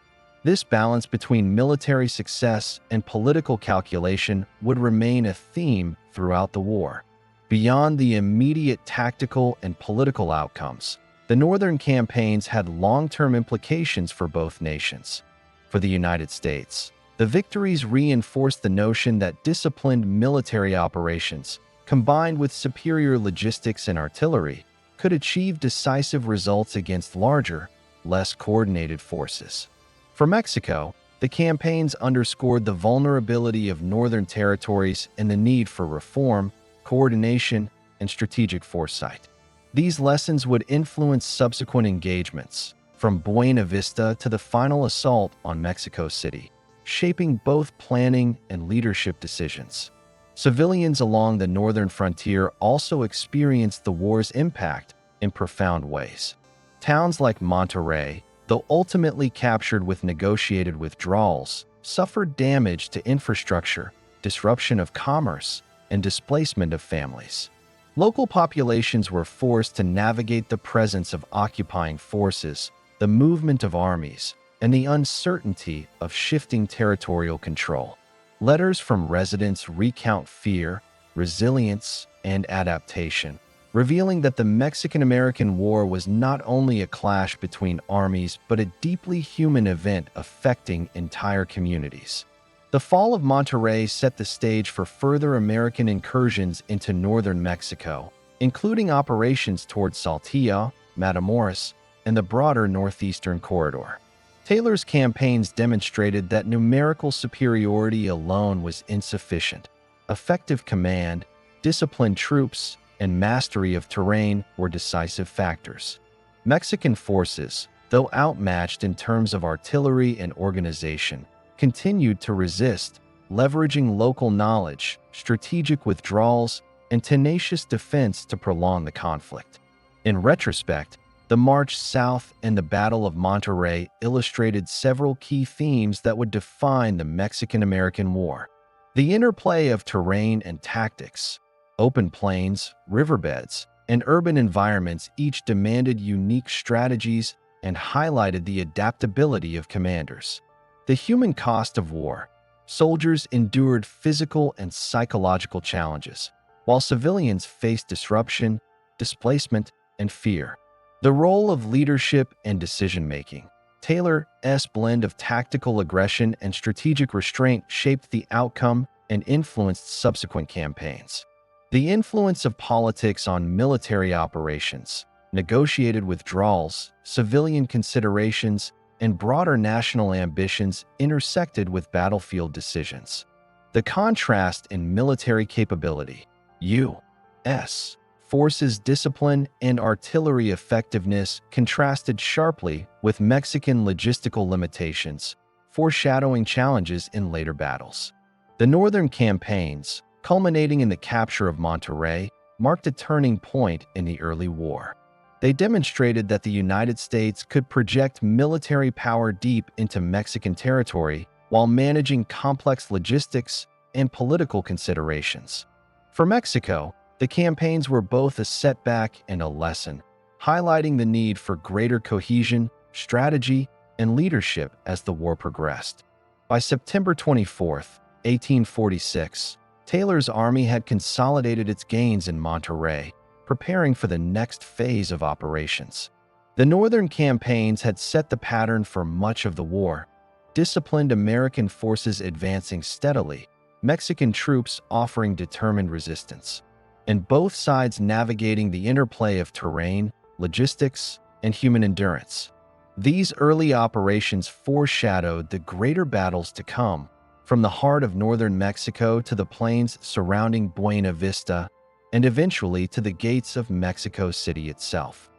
S1: This balance between military success and political calculation would remain a theme throughout the war. Beyond the immediate tactical and political outcomes, the northern campaigns had long-term implications for both nations. For the United States, the victories reinforced the notion that disciplined military operations, combined with superior logistics and artillery, could achieve decisive results against larger, less coordinated forces. For Mexico, the campaigns underscored the vulnerability of northern territories and the need for reform, coordination, and strategic foresight. These lessons would influence subsequent engagements, from Buena Vista to the final assault on Mexico City, shaping both planning and leadership decisions. Civilians along the northern frontier also experienced the war's impact in profound ways. Towns like Monterrey, though ultimately captured with negotiated withdrawals, suffered damage to infrastructure, disruption of commerce, and displacement of families. Local populations were forced to navigate the presence of occupying forces, the movement of armies, and the uncertainty of shifting territorial control. Letters from residents recount fear, resilience, and adaptation, revealing that the Mexican-American War was not only a clash between armies but a deeply human event affecting entire communities. The fall of Monterrey set the stage for further American incursions into northern Mexico, including operations towards Saltillo, Matamoros, and the broader northeastern corridor. Taylor's campaigns demonstrated that numerical superiority alone was insufficient. Effective command, disciplined troops, and mastery of terrain were decisive factors. Mexican forces, though outmatched in terms of artillery and organization, continued to resist, leveraging local knowledge, strategic withdrawals, and tenacious defense to prolong the conflict. In retrospect, the march south and the Battle of Monterrey illustrated several key themes that would define the Mexican-American War. The interplay of terrain and tactics, open plains, riverbeds, and urban environments each demanded unique strategies and highlighted the adaptability of commanders. The human cost of war. Soldiers endured physical and psychological challenges, while civilians faced disruption, displacement, and fear. The role of leadership and decision-making. Taylor's blend of tactical aggression and strategic restraint shaped the outcome and influenced subsequent campaigns. The influence of politics on military operations, negotiated withdrawals, civilian considerations, and broader national ambitions intersected with battlefield decisions. The contrast in military capability. U.S. forces' discipline and artillery effectiveness contrasted sharply with Mexican logistical limitations, foreshadowing challenges in later battles. The northern campaigns, culminating in the capture of Monterrey, marked a turning point in the early war. They demonstrated that the United States could project military power deep into Mexican territory while managing complex logistics and political considerations. For Mexico, the campaigns were both a setback and a lesson, highlighting the need for greater cohesion, strategy, and leadership as the war progressed. By September 24, 1846, Taylor's army had consolidated its gains in Monterrey, preparing for the next phase of operations. The northern campaigns had set the pattern for much of the war, disciplined American forces advancing steadily, Mexican troops offering determined resistance, and both sides navigating the interplay of terrain, logistics, and human endurance. These early operations foreshadowed the greater battles to come, from the heart of northern Mexico to the plains surrounding Buena Vista, and eventually to the gates of Mexico City itself.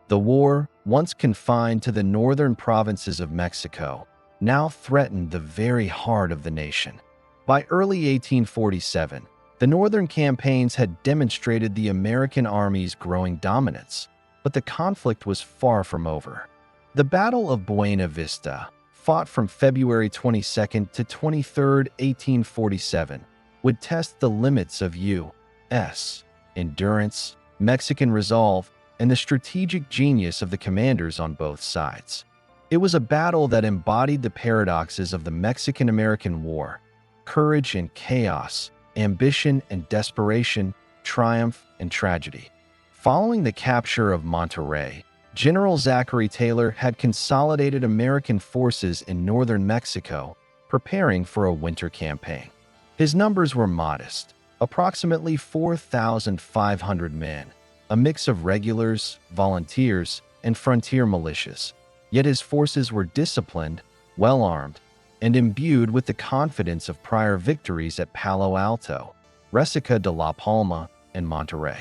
S1: The war, once confined to the northern provinces of Mexico, now threatened the very heart of the nation. By early 1847, the northern campaigns had demonstrated the American Army's growing dominance, but the conflict was far from over. The Battle of Buena Vista, fought from February 22 to 23, 1847, would test the limits of U.S. endurance, Mexican resolve, and the strategic genius of the commanders on both sides. It was a battle that embodied the paradoxes of the Mexican-American War: courage and chaos, ambition and desperation, triumph and tragedy. Following the capture of Monterrey, General Zachary Taylor had consolidated American forces in northern Mexico, preparing for a winter campaign. His numbers were modest, approximately 4,500 men, a mix of regulars, volunteers, and frontier militias. Yet his forces were disciplined, well-armed, and imbued with the confidence of prior victories at Palo Alto, Resaca de la Palma, and Monterrey.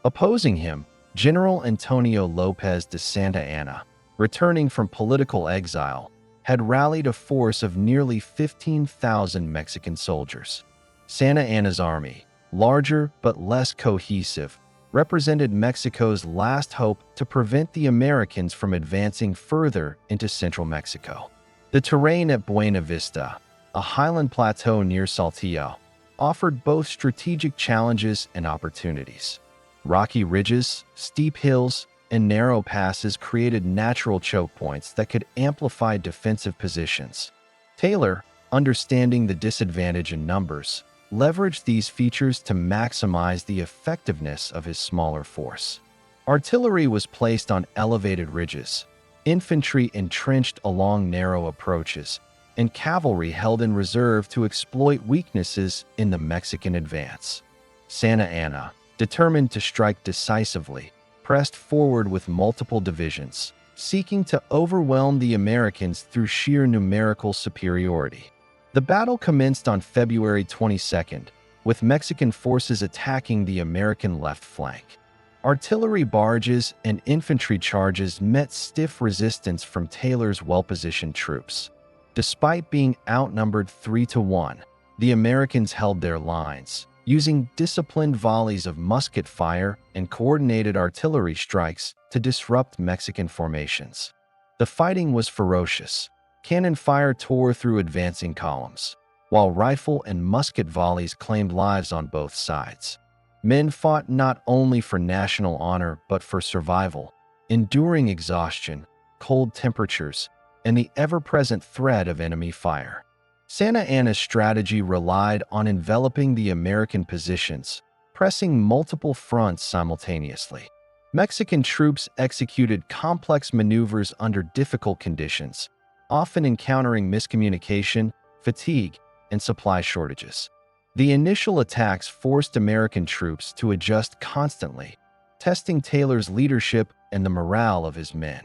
S1: Opposing him, General Antonio López de Santa Anna, returning from political exile, had rallied a force of nearly 15,000 Mexican soldiers. Santa Anna's army, larger but less cohesive, represented Mexico's last hope to prevent the Americans from advancing further into central Mexico. The terrain at Buena Vista, a highland plateau near Saltillo, offered both strategic challenges and opportunities. Rocky ridges, steep hills, and narrow passes created natural choke points that could amplify defensive positions. Taylor, understanding the disadvantage in numbers, leveraged these features to maximize the effectiveness of his smaller force. Artillery was placed on elevated ridges, infantry entrenched along narrow approaches, and cavalry held in reserve to exploit weaknesses in the Mexican advance. Santa Anna, determined to strike decisively, pressed forward with multiple divisions, seeking to overwhelm the Americans through sheer numerical superiority. The battle commenced on February 22, with Mexican forces attacking the American left flank. Artillery barges and infantry charges met stiff resistance from Taylor's well-positioned troops. Despite being outnumbered 3-1, the Americans held their lines, using disciplined volleys of musket fire and coordinated artillery strikes to disrupt Mexican formations. The fighting was ferocious. Cannon fire tore through advancing columns, while rifle and musket volleys claimed lives on both sides. Men fought not only for national honor but for survival, enduring exhaustion, cold temperatures, and the ever-present threat of enemy fire. Santa Anna's strategy relied on enveloping the American positions, pressing multiple fronts simultaneously. Mexican troops executed complex maneuvers under difficult conditions, often encountering miscommunication, fatigue, and supply shortages. The initial attacks forced American troops to adjust constantly, testing Taylor's leadership and the morale of his men.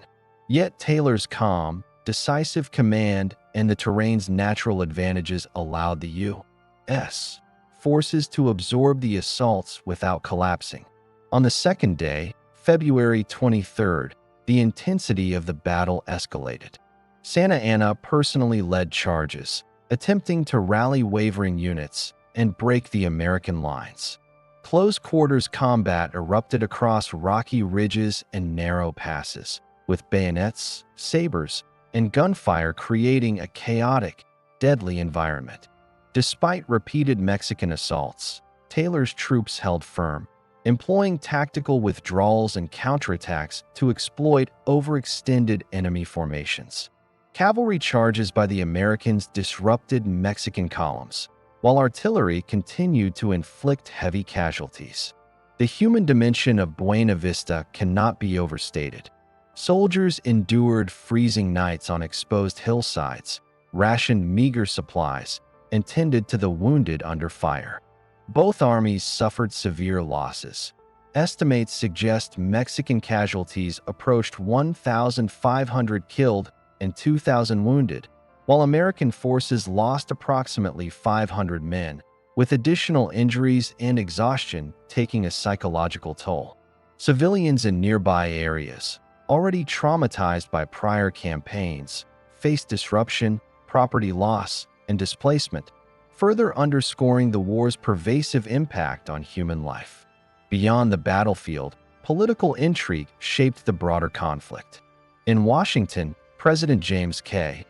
S1: Yet Taylor's calm, decisive command and the terrain's natural advantages allowed the U.S. forces to absorb the assaults without collapsing. On the second day, February 23rd, the intensity of the battle escalated. Santa Anna personally led charges, attempting to rally wavering units and break the American lines. Close-quarters combat erupted across rocky ridges and narrow passes, with bayonets, sabers, and gunfire creating a chaotic, deadly environment. Despite repeated Mexican assaults, Taylor's troops held firm, employing tactical withdrawals and counterattacks to exploit overextended enemy formations. Cavalry charges by the Americans disrupted Mexican columns, while artillery continued to inflict heavy casualties. The human dimension of Buena Vista cannot be overstated. Soldiers endured freezing nights on exposed hillsides, rationed meager supplies, and tended to the wounded under fire. Both armies suffered severe losses. Estimates suggest Mexican casualties approached 1,500 killed and 2,000 wounded, while American forces lost approximately 500 men, with additional injuries and exhaustion taking a psychological toll. Civilians in nearby areas, already traumatized by prior campaigns, faced disruption, property loss, and displacement, further underscoring the war's pervasive impact on human life. Beyond the battlefield, political intrigue shaped the broader conflict. In Washington, President James K.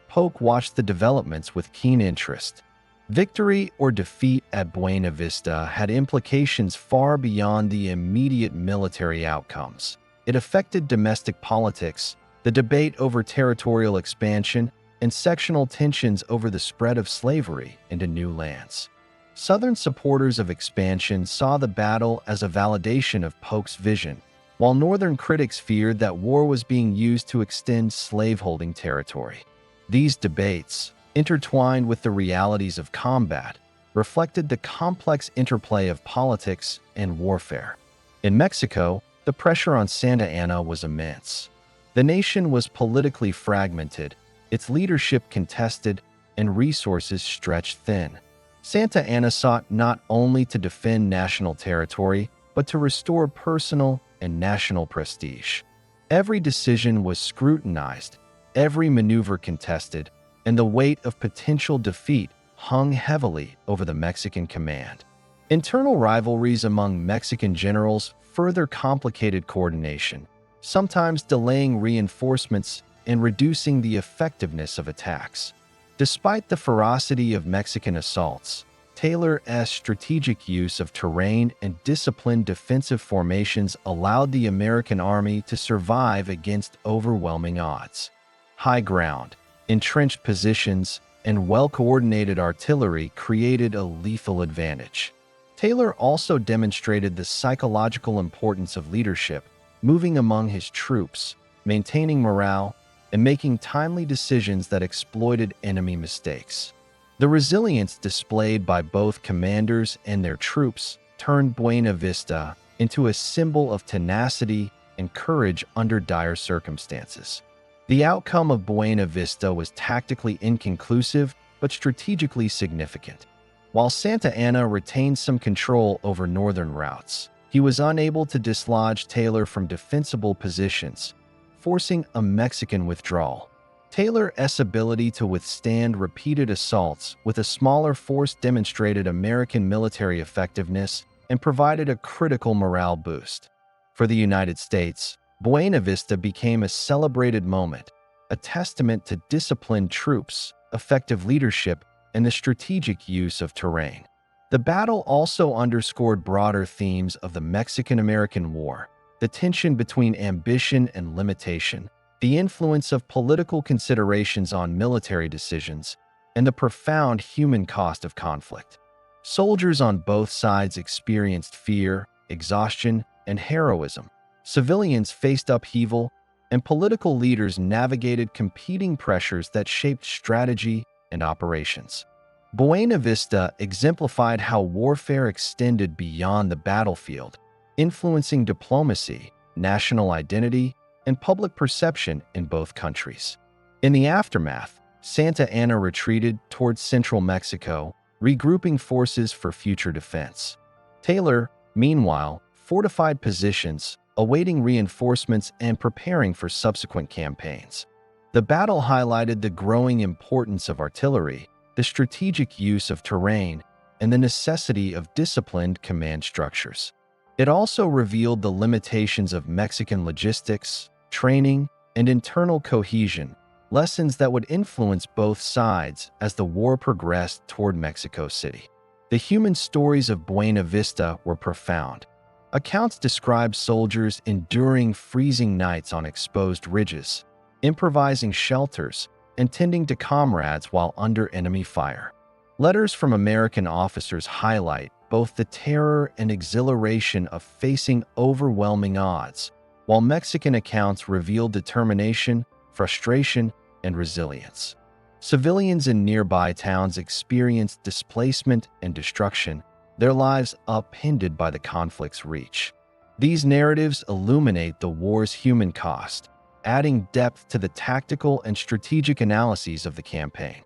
S1: Polk watched the developments with keen interest. Victory or defeat at Buena Vista had implications far beyond the immediate military outcomes. It affected domestic politics, the debate over territorial expansion, and sectional tensions over the spread of slavery into new lands. Southern supporters of expansion saw the battle as a validation of Polk's vision, while Northern critics feared that war was being used to extend slaveholding territory. These debates, intertwined with the realities of combat, reflected the complex interplay of politics and warfare. In Mexico, the pressure on Santa Anna was immense. The nation was politically fragmented, its leadership contested, and resources stretched thin. Santa Anna sought not only to defend national territory, but to restore personal and national prestige. Every decision was scrutinized, every maneuver contested, and the weight of potential defeat hung heavily over the Mexican command. Internal rivalries among Mexican generals further complicated coordination, sometimes delaying reinforcements and reducing the effectiveness of attacks. Despite the ferocity of Mexican assaults, Taylor's strategic use of terrain and disciplined defensive formations allowed the American army to survive against overwhelming odds. High ground, entrenched positions, and well-coordinated artillery created a lethal advantage. Taylor also demonstrated the psychological importance of leadership, moving among his troops, maintaining morale, and making timely decisions that exploited enemy mistakes. The resilience displayed by both commanders and their troops turned Buena Vista into a symbol of tenacity and courage under dire circumstances. The outcome of Buena Vista was tactically inconclusive but strategically significant. While Santa Anna retained some control over northern routes, he was unable to dislodge Taylor from defensible positions, forcing a Mexican withdrawal. Taylor's ability to withstand repeated assaults with a smaller force demonstrated American military effectiveness and provided a critical morale boost. For the United States, Buena Vista became a celebrated moment, a testament to disciplined troops, effective leadership, and the strategic use of terrain. The battle also underscored broader themes of the Mexican-American War, the tension between ambition and limitation, the influence of political considerations on military decisions, and the profound human cost of conflict. Soldiers on both sides experienced fear, exhaustion, and heroism, Civilians faced upheaval, and political leaders navigated competing pressures that shaped strategy and operations. Buena Vista exemplified how warfare extended beyond the battlefield, influencing diplomacy, national identity, and public perception in both countries. In the aftermath, Santa Anna retreated towards central Mexico, regrouping forces for future defense. Taylor, meanwhile, fortified positions, awaiting reinforcements and preparing for subsequent campaigns. The battle highlighted the growing importance of artillery, the strategic use of terrain, and the necessity of disciplined command structures. It also revealed the limitations of Mexican logistics, training, and internal cohesion, lessons that would influence both sides as the war progressed toward Mexico City. The human stories of Buena Vista were profound. Accounts describe soldiers enduring freezing nights on exposed ridges, improvising shelters, and tending to comrades while under enemy fire. Letters from American officers highlight both the terror and exhilaration of facing overwhelming odds, while Mexican accounts reveal determination, frustration, and resilience. Civilians in nearby towns experienced displacement and destruction, their lives upended by the conflict's reach. These narratives illuminate the war's human cost, adding depth to the tactical and strategic analyses of the campaign.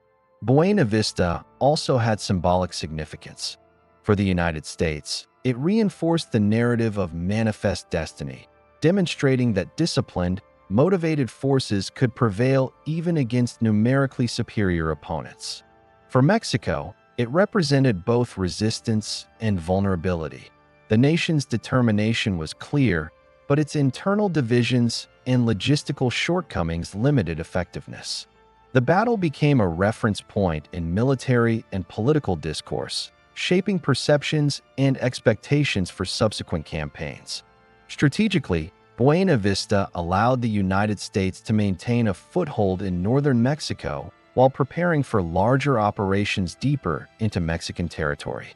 S1: Buena Vista also had symbolic significance. For the United States, it reinforced the narrative of manifest destiny, demonstrating that disciplined, motivated forces could prevail even against numerically superior opponents. For Mexico, it represented both resistance and vulnerability. The nation's determination was clear, but its internal divisions and logistical shortcomings limited effectiveness. The battle became a reference point in military and political discourse, shaping perceptions and expectations for subsequent campaigns. Strategically, Buena Vista allowed the United States to maintain a foothold in northern Mexico while preparing for larger operations deeper into Mexican territory.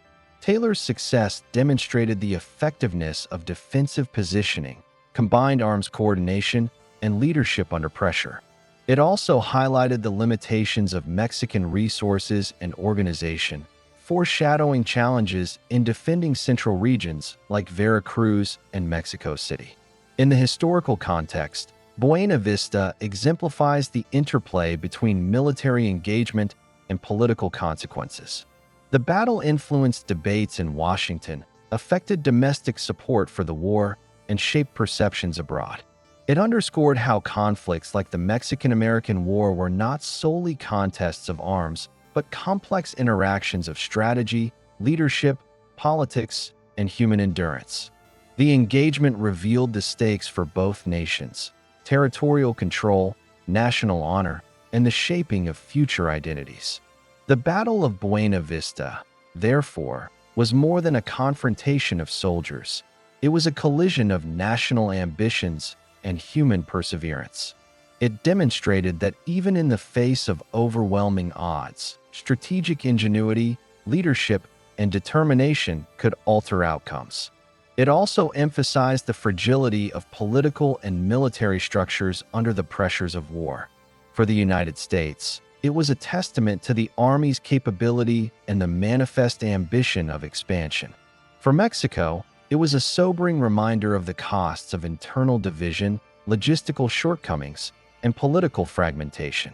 S1: Taylor's success demonstrated the effectiveness of defensive positioning, combined arms coordination, and leadership under pressure. It also highlighted the limitations of Mexican resources and organization, foreshadowing challenges in defending central regions like Veracruz and Mexico City. In the historical context, Buena Vista exemplifies the interplay between military engagement and political consequences. The battle influenced debates in Washington, affected domestic support for the war, and shaped perceptions abroad. It underscored how conflicts like the Mexican-American War were not solely contests of arms, but complex interactions of strategy, leadership, politics, and human endurance. The engagement revealed the stakes for both nations: territorial control, national honor, and the shaping of future identities. The Battle of Buena Vista, therefore, was more than a confrontation of soldiers. It was a collision of national ambitions and human perseverance. It demonstrated that even in the face of overwhelming odds, strategic ingenuity, leadership, and determination could alter outcomes. It also emphasized the fragility of political and military structures under the pressures of war. For the United States, it was a testament to the Army's capability and the manifest ambition of expansion. For Mexico, it was a sobering reminder of the costs of internal division, logistical shortcomings, and political fragmentation.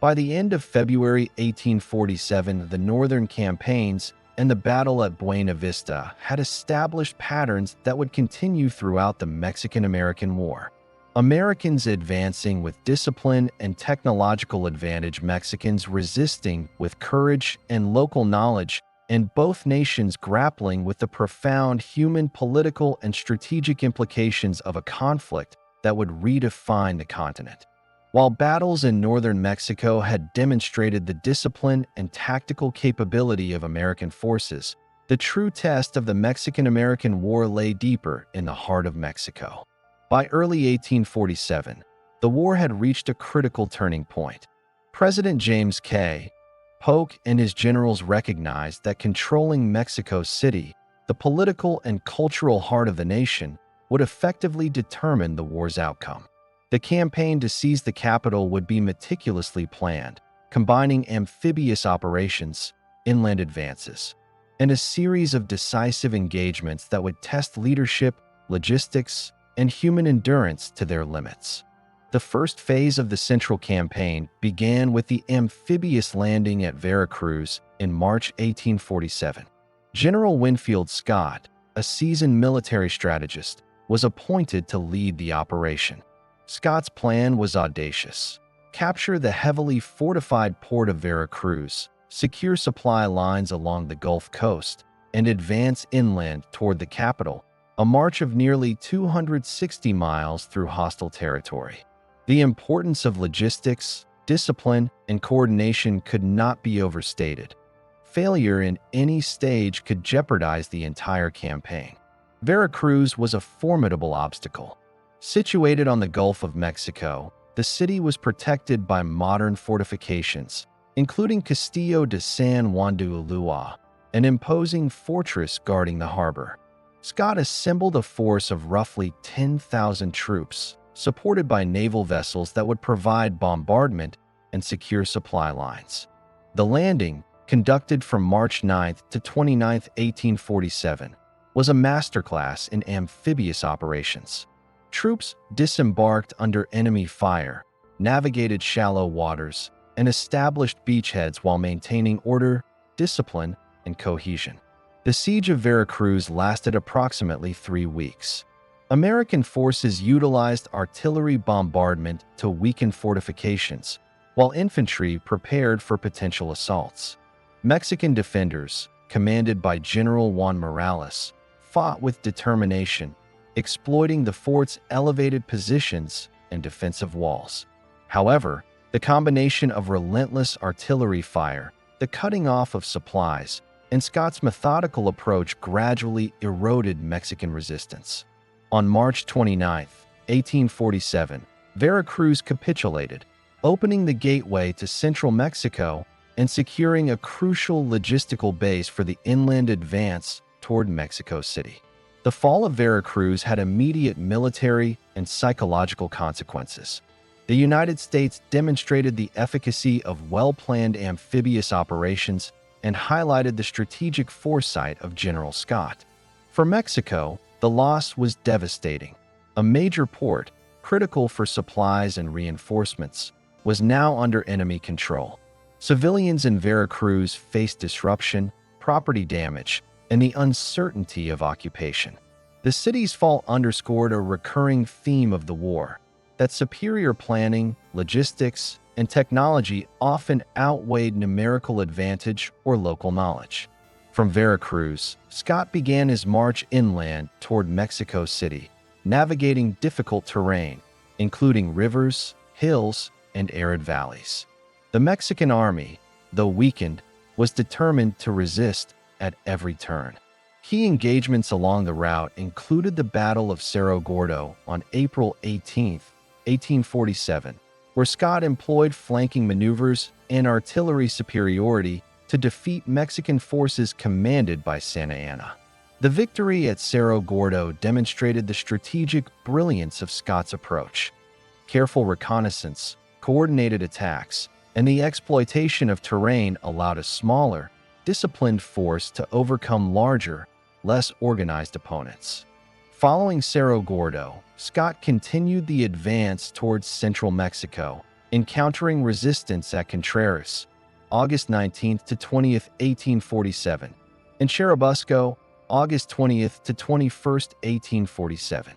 S1: By the end of February 1847, the northern campaigns and the battle at Buena Vista had established patterns that would continue throughout the Mexican-American War. Americans advancing with discipline and technological advantage, Mexicans resisting with courage and local knowledge, and both nations grappling with the profound human, political, and strategic implications of a conflict that would redefine the continent. While battles in northern Mexico had demonstrated the discipline and tactical capability of American forces, the true test of the Mexican-American War lay deeper in the heart of Mexico. By early 1847, the war had reached a critical turning point. President James K. Polk and his generals recognized that controlling Mexico City, the political and cultural heart of the nation, would effectively determine the war's outcome. The campaign to seize the capital would be meticulously planned, combining amphibious operations, inland advances, and a series of decisive engagements that would test leadership, logistics, and human endurance to their limits. The first phase of the Central Campaign began with the amphibious landing at Veracruz in March 1847. General Winfield Scott, a seasoned military strategist, was appointed to lead the operation. Scott's plan was audacious: capture the heavily fortified port of Veracruz, secure supply lines along the Gulf Coast, and advance inland toward the capital, a march of nearly 260 miles through hostile territory. The importance of logistics, discipline, and coordination could not be overstated. Failure in any stage could jeopardize the entire campaign. Veracruz was a formidable obstacle. Situated on the Gulf of Mexico, the city was protected by modern fortifications, including Castillo de San Juan de Ulua, an imposing fortress guarding the harbor. Scott assembled a force of roughly 10,000 troops, supported by naval vessels that would provide bombardment and secure supply lines. The landing, conducted from March 9th to 29th, 1847, was a masterclass in amphibious operations. Troops disembarked under enemy fire, navigated shallow waters, and established beachheads while maintaining order, discipline, and cohesion. The siege of Veracruz lasted approximately 3 weeks. American forces utilized artillery bombardment to weaken fortifications, while infantry prepared for potential assaults. Mexican defenders, commanded by General Juan Morales, fought with determination, exploiting the fort's elevated positions and defensive walls. However, the combination of relentless artillery fire, the cutting off of supplies, and Scott's methodical approach gradually eroded Mexican resistance. On March 29, 1847, Veracruz capitulated, opening the gateway to central Mexico and securing a crucial logistical base for the inland advance toward Mexico City. The fall of Veracruz had immediate military and psychological consequences. The United States demonstrated the efficacy of well-planned amphibious operations and highlighted the strategic foresight of General Scott. For Mexico, the loss was devastating. A major port, critical for supplies and reinforcements, was now under enemy control. Civilians in Veracruz faced disruption, property damage, and the uncertainty of occupation. The city's fall underscored a recurring theme of the war: that superior planning, logistics, and technology often outweighed numerical advantage or local knowledge. From Veracruz, Scott began his march inland toward Mexico City, navigating difficult terrain, including rivers, hills, and arid valleys. The Mexican army, though weakened, was determined to resist at every turn. Key engagements along the route included the Battle of Cerro Gordo on April 18, 1847, where Scott employed flanking maneuvers and artillery superiority to defeat Mexican forces commanded by Santa Anna. The victory at Cerro Gordo demonstrated the strategic brilliance of Scott's approach. Careful reconnaissance, coordinated attacks, and the exploitation of terrain allowed a smaller, disciplined force to overcome larger, less organized opponents. Following Cerro Gordo, Scott continued the advance towards central Mexico, encountering resistance at Contreras, August 19th to 20th, 1847, and Churubusco, August 20th to 21st, 1847.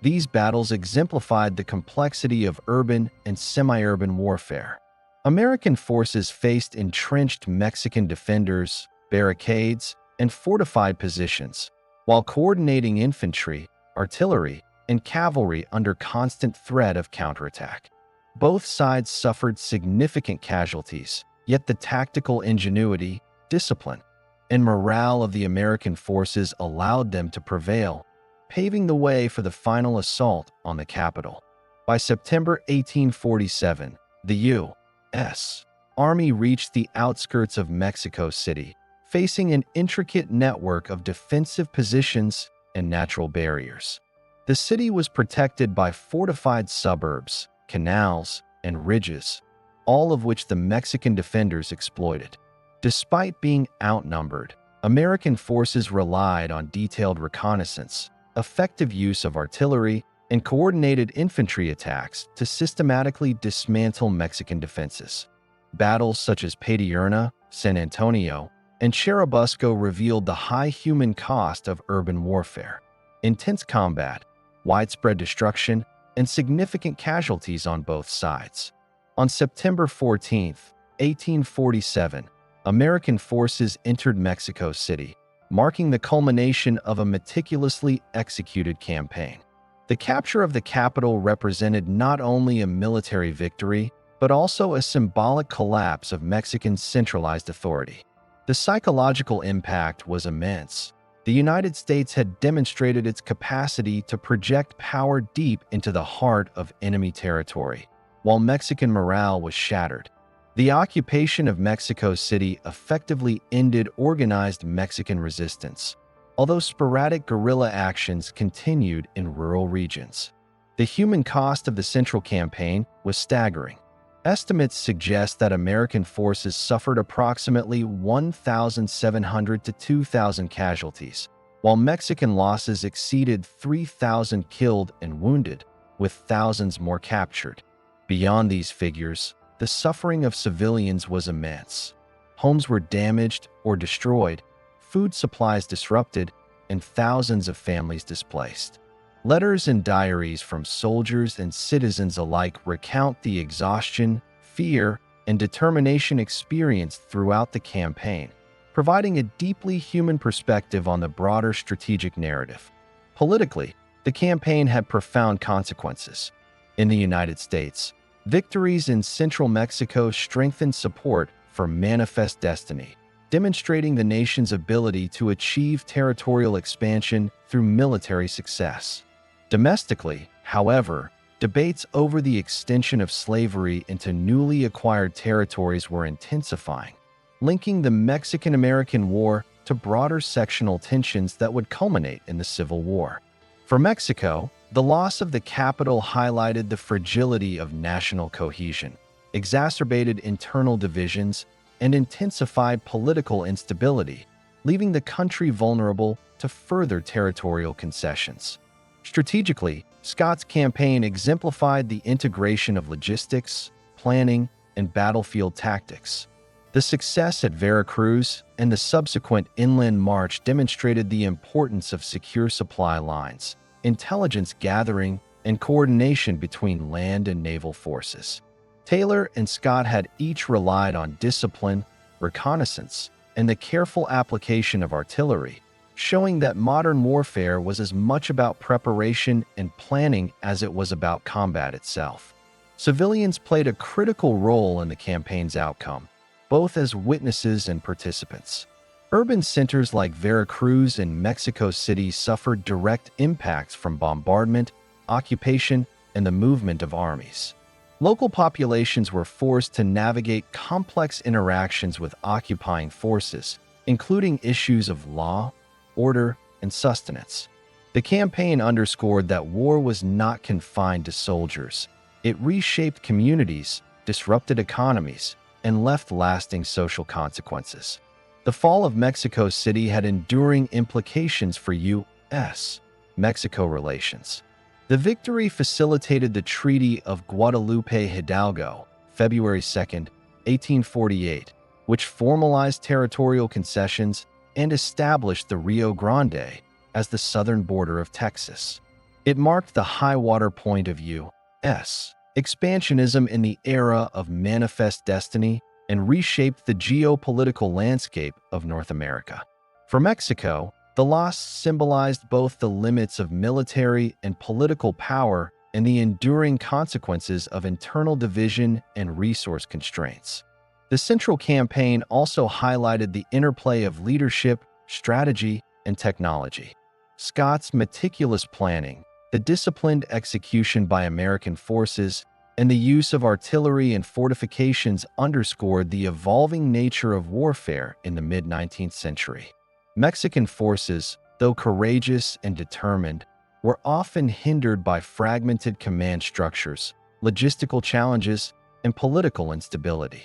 S1: These battles exemplified the complexity of urban and semi-urban warfare. American forces faced entrenched Mexican defenders, barricades, and fortified positions, while coordinating infantry, artillery, and cavalry under constant threat of counterattack. Both sides suffered significant casualties, yet the tactical ingenuity, discipline, and morale of the American forces allowed them to prevail, paving the way for the final assault on the capital. By September 1847, the U.S. Army reached the outskirts of Mexico City, facing an intricate network of defensive positions and natural barriers. The city was protected by fortified suburbs, canals, and ridges, all of which the Mexican defenders exploited. Despite being outnumbered, American forces relied on detailed reconnaissance, effective use of artillery, and coordinated infantry attacks to systematically dismantle Mexican defenses. Battles such as Padierna, San Antonio, and Churubusco revealed the high human cost of urban warfare. Intense combat, widespread destruction, and significant casualties on both sides. On September 14, 1847, American forces entered Mexico City, marking the culmination of a meticulously executed campaign. The capture of the capital represented not only a military victory, but also a symbolic collapse of Mexican centralized authority. The psychological impact was immense. The United States had demonstrated its capacity to project power deep into the heart of enemy territory, while Mexican morale was shattered. The occupation of Mexico City effectively ended organized Mexican resistance, although sporadic guerrilla actions continued in rural regions. The human cost of the Central Campaign was staggering. Estimates suggest that American forces suffered approximately 1,700 to 2,000 casualties, while Mexican losses exceeded 3,000 killed and wounded, with thousands more captured. Beyond these figures, the suffering of civilians was immense. Homes were damaged or destroyed, food supplies disrupted, and thousands of families displaced. Letters and diaries from soldiers and citizens alike recount the exhaustion, fear, and determination experienced throughout the campaign, providing a deeply human perspective on the broader strategic narrative. Politically, the campaign had profound consequences. In the United States, victories in central Mexico strengthened support for Manifest Destiny, demonstrating the nation's ability to achieve territorial expansion through military success. Domestically, however, debates over the extension of slavery into newly acquired territories were intensifying, linking the Mexican-American War to broader sectional tensions that would culminate in the Civil War. For Mexico, the loss of the capital highlighted the fragility of national cohesion, exacerbated internal divisions, and intensified political instability, leaving the country vulnerable to further territorial concessions. Strategically, Scott's campaign exemplified the integration of logistics, planning, and battlefield tactics. The success at Veracruz and the subsequent inland march demonstrated the importance of secure supply lines, intelligence gathering, and coordination between land and naval forces. Taylor and Scott had each relied on discipline, reconnaissance, and the careful application of artillery, showing that modern warfare was as much about preparation and planning as it was about combat itself. Civilians played a critical role in the campaign's outcome, both as witnesses and participants. Urban centers like Veracruz and Mexico City suffered direct impacts from bombardment, occupation, and the movement of armies. Local populations were forced to navigate complex interactions with occupying forces, including issues of law, order, and sustenance. The campaign underscored that war was not confined to soldiers. It reshaped communities, disrupted economies, and left lasting social consequences. The fall of Mexico City had enduring implications for U.S.-Mexico relations. The victory facilitated the Treaty of Guadalupe Hidalgo, February 2, 1848, which formalized territorial concessions and established the Rio Grande as the southern border of Texas. It marked the high-water point of U.S. expansionism in the era of Manifest Destiny and reshaped the geopolitical landscape of North America. For Mexico, the loss symbolized both the limits of military and political power and the enduring consequences of internal division and resource constraints. The Central Campaign also highlighted the interplay of leadership, strategy, and technology. Scott's meticulous planning, the disciplined execution by American forces, and the use of artillery and fortifications underscored the evolving nature of warfare in the mid-19th century. Mexican forces, though courageous and determined, were often hindered by fragmented command structures, logistical challenges, and political instability.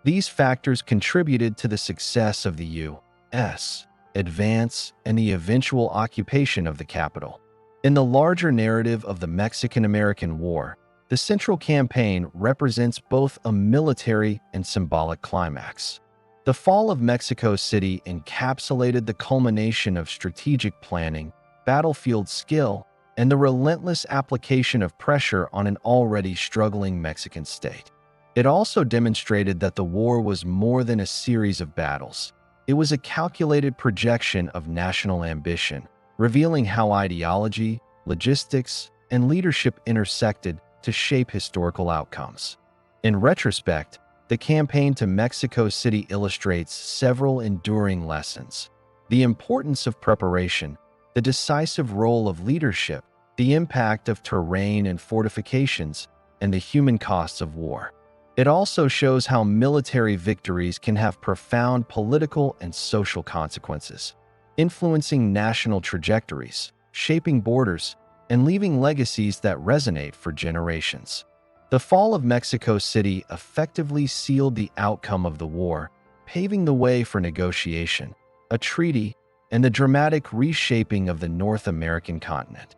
S1: These factors contributed to the success of the U.S. advance and the eventual occupation of the capital. In the larger narrative of the Mexican-American War, the Central Campaign represents both a military and symbolic climax. The fall of Mexico City encapsulated the culmination of strategic planning, battlefield skill, and the relentless application of pressure on an already struggling Mexican state. It also demonstrated that the war was more than a series of battles. It was a calculated projection of national ambition, revealing how ideology, logistics, and leadership intersected to shape historical outcomes. In retrospect, the campaign to Mexico City illustrates several enduring lessons: the importance of preparation, the decisive role of leadership, the impact of terrain and fortifications, and the human costs of war. It also shows how military victories can have profound political and social consequences, influencing national trajectories, shaping borders, and leaving legacies that resonate for generations. The fall of Mexico City effectively sealed the outcome of the war, paving the way for negotiation, a treaty, and the dramatic reshaping of the North American continent.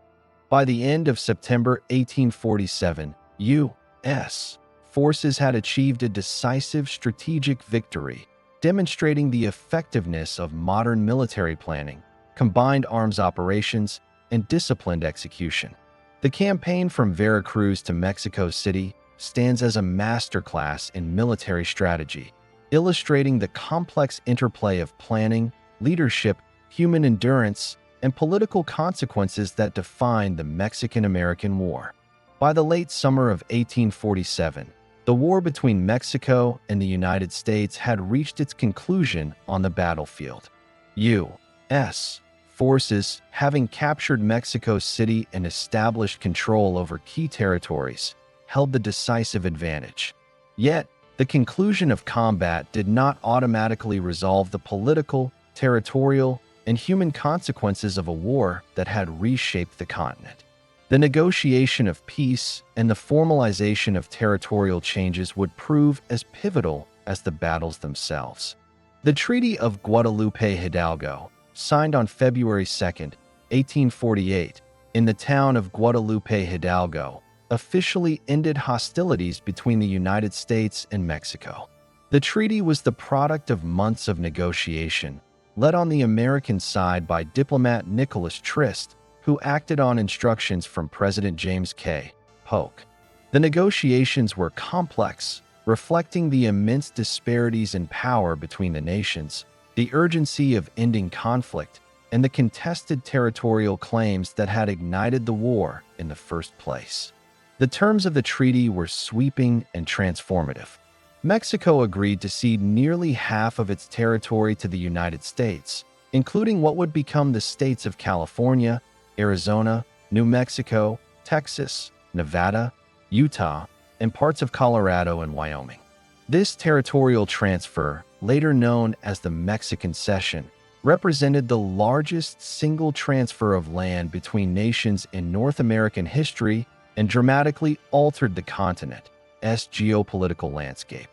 S1: By the end of September 1847, U.S. forces had achieved a decisive strategic victory, demonstrating the effectiveness of modern military planning, combined arms operations, and disciplined execution. The campaign from Veracruz to Mexico City stands as a masterclass in military strategy, illustrating the complex interplay of planning, leadership, human endurance, and political consequences that define the Mexican-American War. By the late summer of 1847, the war between Mexico and the United States had reached its conclusion on the battlefield. U.S. forces, having captured Mexico City and established control over key territories, held the decisive advantage. Yet, the conclusion of combat did not automatically resolve the political, territorial, and human consequences of a war that had reshaped the continent. The negotiation of peace and the formalization of territorial changes would prove as pivotal as the battles themselves. The Treaty of Guadalupe Hidalgo, signed on February 2, 1848, in the town of Guadalupe Hidalgo, officially ended hostilities between the United States and Mexico. The treaty was the product of months of negotiation, led on the American side by diplomat Nicholas Trist, who acted on instructions from President James K. Polk. The negotiations were complex, reflecting the immense disparities in power between the nations, the urgency of ending conflict, and the contested territorial claims that had ignited the war in the first place. The terms of the treaty were sweeping and transformative. Mexico agreed to cede nearly half of its territory to the United States, including what would become the states of California, Arizona, New Mexico, Texas, Nevada, Utah, and parts of Colorado and Wyoming. This territorial transfer, later known as the Mexican Cession, represented the largest single transfer of land between nations in North American history and dramatically altered the continent's geopolitical landscape.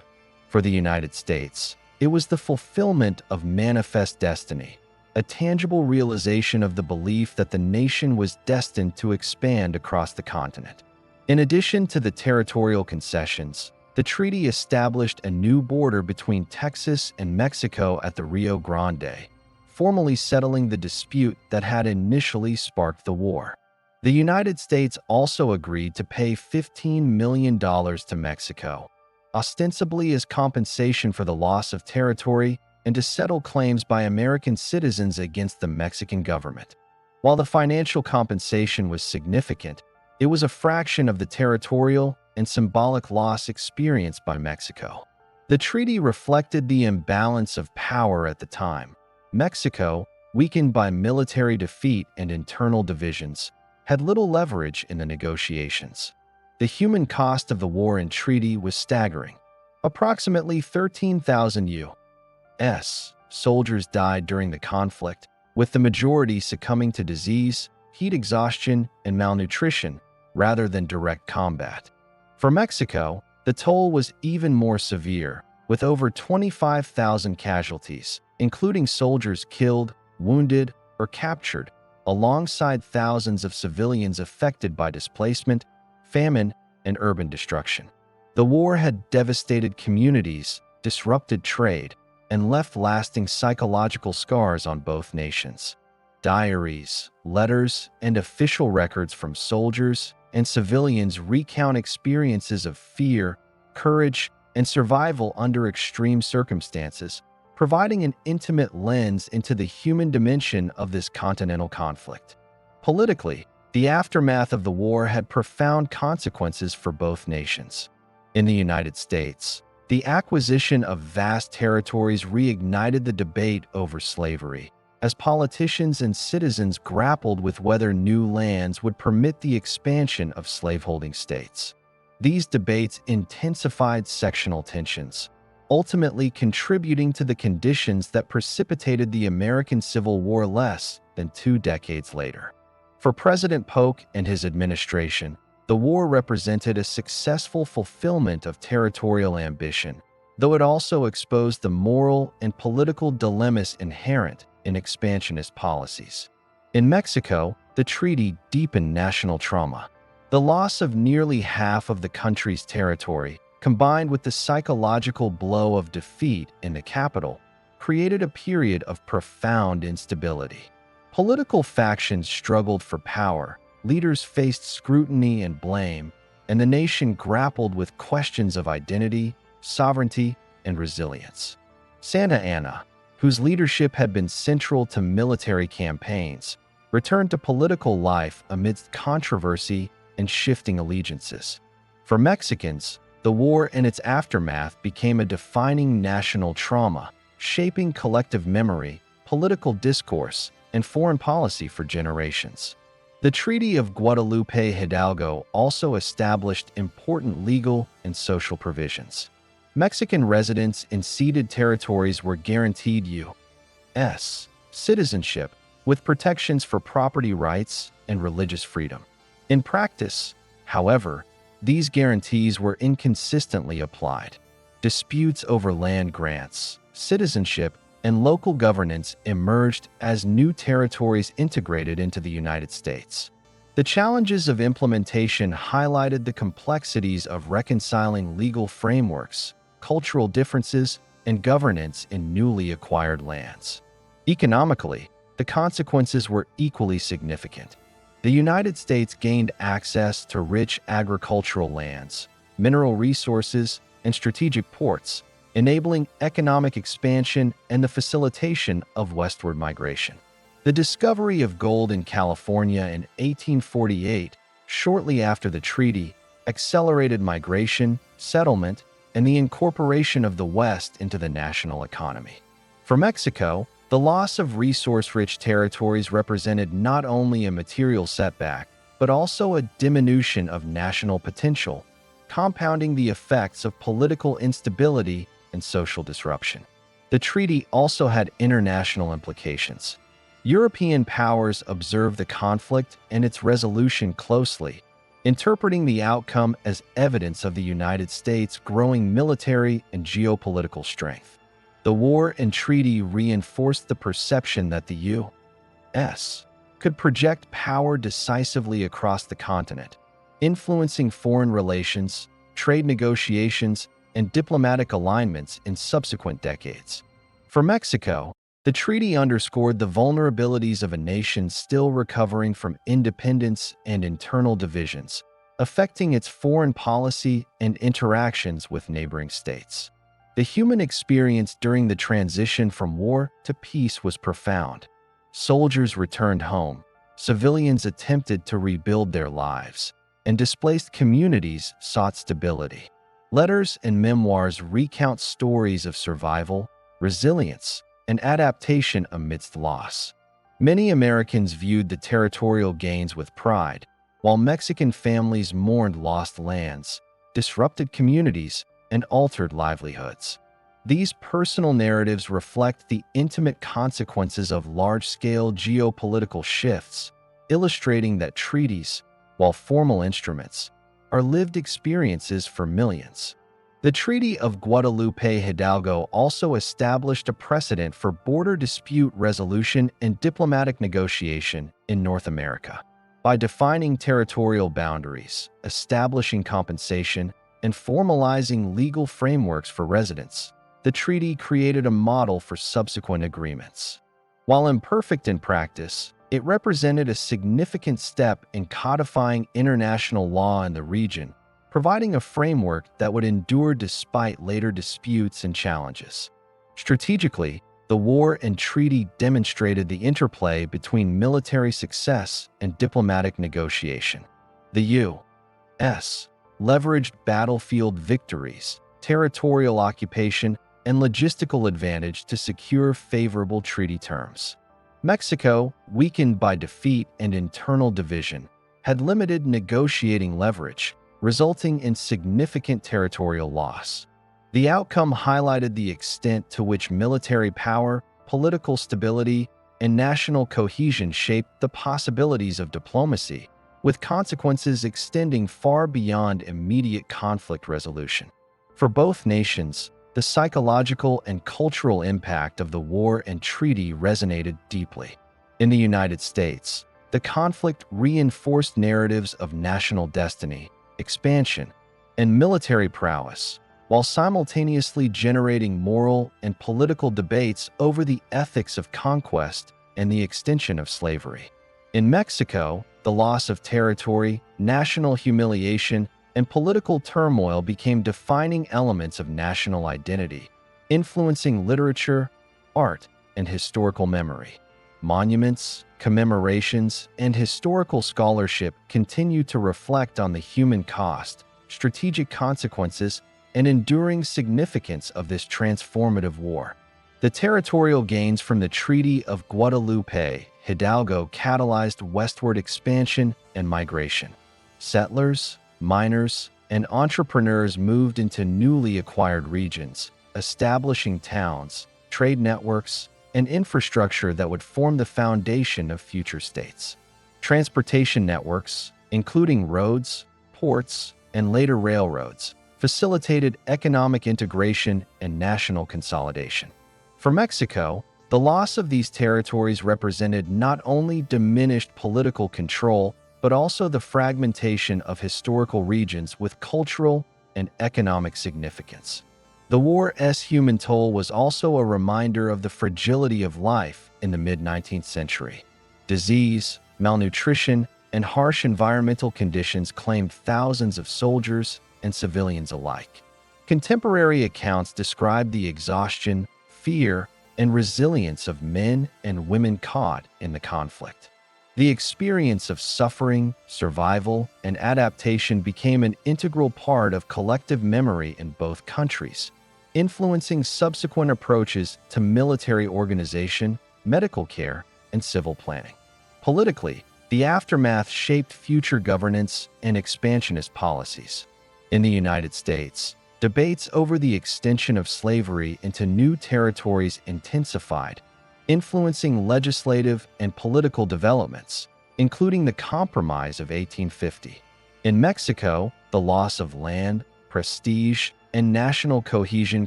S1: For the United States, it was the fulfillment of manifest destiny, a tangible realization of the belief that the nation was destined to expand across the continent. In addition to the territorial concessions, the treaty established a new border between Texas and Mexico at the Rio Grande, formally settling the dispute that had initially sparked the war. The United States also agreed to pay $15 million to Mexico, ostensibly as compensation for the loss of territory and to settle claims by American citizens against the Mexican government. While the financial compensation was significant, it was a fraction of the territorial and symbolic loss experienced by Mexico. The treaty reflected the imbalance of power at the time. Mexico, weakened by military defeat and internal divisions, had little leverage in the negotiations. The human cost of the war and treaty was staggering. Approximately 13,000 U.S. soldiers died during the conflict, with the majority succumbing to disease, heat exhaustion, and malnutrition, rather than direct combat. For Mexico, the toll was even more severe, with over 25,000 casualties, including soldiers killed, wounded, or captured, alongside thousands of civilians affected by displacement, famine, and urban destruction. The war had devastated communities, disrupted trade, and left lasting psychological scars on both nations. Diaries, letters, and official records from soldiers and civilians recount experiences of fear, courage, and survival under extreme circumstances, providing an intimate lens into the human dimension of this continental conflict. Politically, the aftermath of the war had profound consequences for both nations. In the United States, the acquisition of vast territories reignited the debate over slavery, as politicians and citizens grappled with whether new lands would permit the expansion of slaveholding states. These debates intensified sectional tensions, ultimately contributing to the conditions that precipitated the American Civil War less than 2 decades later. For President Polk and his administration, the war represented a successful fulfillment of territorial ambition, though it also exposed the moral and political dilemmas inherent in expansionist policies. In Mexico, the treaty deepened national trauma. The loss of nearly half of the country's territory, combined with the psychological blow of defeat in the capital, created a period of profound instability. Political factions struggled for power, leaders faced scrutiny and blame, and the nation grappled with questions of identity, sovereignty, and resilience. Santa Anna, whose leadership had been central to military campaigns, returned to political life amidst controversy and shifting allegiances. For Mexicans, the war and its aftermath became a defining national trauma, shaping collective memory, political discourse, and foreign policy for generations. The Treaty of Guadalupe Hidalgo also established important legal and social provisions. Mexican residents in ceded territories were guaranteed U.S. citizenship, with protections for property rights and religious freedom. In practice, however, these guarantees were inconsistently applied. Disputes over land grants, citizenship, and local governance emerged as new territories integrated into the United States. The challenges of implementation highlighted the complexities of reconciling legal frameworks, cultural differences, and governance in newly acquired lands. Economically, the consequences were equally significant. The United States gained access to rich agricultural lands, mineral resources, and strategic ports, enabling economic expansion and the facilitation of westward migration. The discovery of gold in California in 1848, shortly after the treaty, accelerated migration, settlement, and the incorporation of the West into the national economy. For Mexico, the loss of resource-rich territories represented not only a material setback, but also a diminution of national potential, compounding the effects of political instability and social disruption. The treaty also had international implications. European powers observed the conflict and its resolution closely, interpreting the outcome as evidence of the United States' growing military and geopolitical strength. The war and treaty reinforced the perception that the U.S. could project power decisively across the continent, influencing foreign relations, trade negotiations, and diplomatic alignments in subsequent decades. For Mexico, the treaty underscored the vulnerabilities of a nation still recovering from independence and internal divisions, affecting its foreign policy and interactions with neighboring states. The human experience during the transition from war to peace was profound. Soldiers returned home, civilians attempted to rebuild their lives, and displaced communities sought stability. Letters and memoirs recount stories of survival, resilience, and adaptation amidst loss. Many Americans viewed the territorial gains with pride, while Mexican families mourned lost lands, disrupted communities, and altered livelihoods. These personal narratives reflect the intimate consequences of large-scale geopolitical shifts, illustrating that treaties, while formal instruments, are lived experiences for millions. The Treaty of Guadalupe Hidalgo also established a precedent for border dispute resolution and diplomatic negotiation in North America. By defining territorial boundaries, establishing compensation, and formalizing legal frameworks for residents, the treaty created a model for subsequent agreements. While imperfect in practice, it represented a significant step in codifying international law in the region, providing a framework that would endure despite later disputes and challenges. Strategically, the war and treaty demonstrated the interplay between military success and diplomatic negotiation. The U.S. leveraged battlefield victories, territorial occupation, and logistical advantage to secure favorable treaty terms. Mexico, weakened by defeat and internal division, had limited negotiating leverage, resulting in significant territorial loss. The outcome highlighted the extent to which military power, political stability, and national cohesion shaped the possibilities of diplomacy, with consequences extending far beyond immediate conflict resolution. For both nations, the psychological and cultural impact of the war and treaty resonated deeply. In the United States, the conflict reinforced narratives of national destiny, expansion, and military prowess, while simultaneously generating moral and political debates over the ethics of conquest and the extension of slavery. In Mexico, the loss of territory, national humiliation, and political turmoil became defining elements of national identity, influencing literature, art, and historical memory. Monuments, commemorations, and historical scholarship continue to reflect on the human cost, strategic consequences, and enduring significance of this transformative war. The territorial gains from the Treaty of Guadalupe Hidalgo catalyzed westward expansion and migration. Settlers, miners, and entrepreneurs moved into newly acquired regions, establishing towns, trade networks, and infrastructure that would form the foundation of future states. Transportation networks, including roads, ports, and later railroads, facilitated economic integration and national consolidation. For Mexico, the loss of these territories represented not only diminished political control, but also the fragmentation of historical regions with cultural and economic significance. The war's human toll was also a reminder of the fragility of life in the mid-19th century. Disease, malnutrition, and harsh environmental conditions claimed thousands of soldiers and civilians alike. Contemporary accounts describe the exhaustion, fear, and resilience of men and women caught in the conflict. The experience of suffering, survival, and adaptation became an integral part of collective memory in both countries, influencing subsequent approaches to military organization, medical care, and civil planning. Politically, the aftermath shaped future governance and expansionist policies. In the United States, debates over the extension of slavery into new territories intensified, influencing legislative and political developments, including the Compromise of 1850. In Mexico, the loss of land, prestige, and national cohesion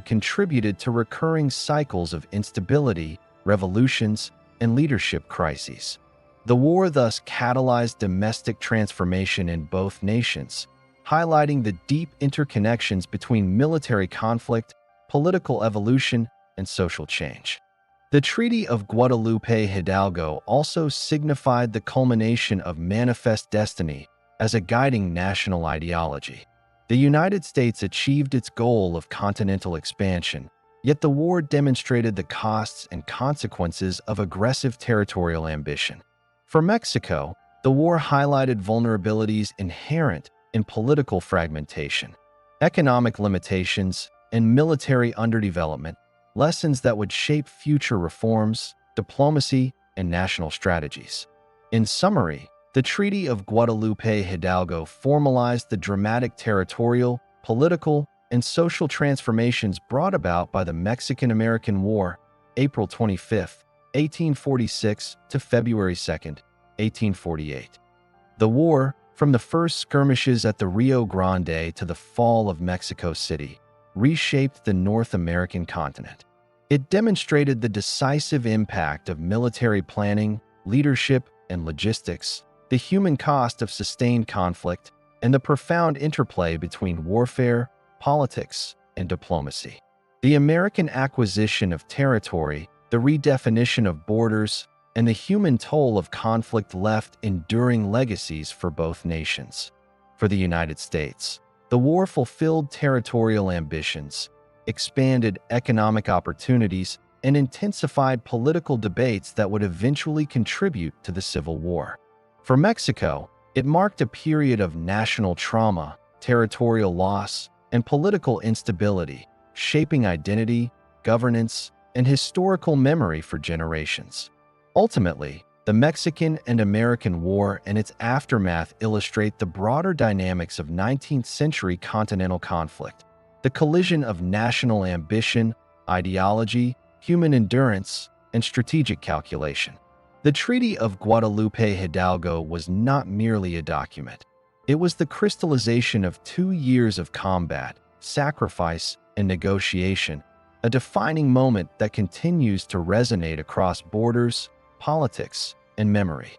S1: contributed to recurring cycles of instability, revolutions, and leadership crises. The war thus catalyzed domestic transformation in both nations, highlighting the deep interconnections between military conflict, political evolution, and social change. The Treaty of Guadalupe Hidalgo also signified the culmination of manifest destiny as a guiding national ideology. The United States achieved its goal of continental expansion, yet the war demonstrated the costs and consequences of aggressive territorial ambition. For Mexico, the war highlighted vulnerabilities inherent in political fragmentation, economic limitations, and military underdevelopment, lessons that would shape future reforms, diplomacy, and national strategies. In summary, the Treaty of Guadalupe Hidalgo formalized the dramatic territorial, political, and social transformations brought about by the Mexican-American War, April 25, 1846 to February 2, 1848. The war, from the first skirmishes at the Rio Grande to the fall of Mexico City, reshaped the North American continent. It demonstrated the decisive impact of military planning, leadership, and logistics, the human cost of sustained conflict, and the profound interplay between warfare, politics, and diplomacy. The American acquisition of territory, the redefinition of borders, and the human toll of conflict left enduring legacies for both nations. For the United States, the war fulfilled territorial ambitions, expanded economic opportunities, and intensified political debates that would eventually contribute to the Civil War. For Mexico, it marked a period of national trauma, territorial loss, and political instability, shaping identity, governance, and historical memory for generations. Ultimately, the Mexican and American War and its aftermath illustrate the broader dynamics of 19th-century continental conflict, the collision of national ambition, ideology, human endurance, and strategic calculation. The Treaty of Guadalupe Hidalgo was not merely a document. It was the crystallization of 2 years of combat, sacrifice, and negotiation, a defining moment that continues to resonate across borders, politics, and memory.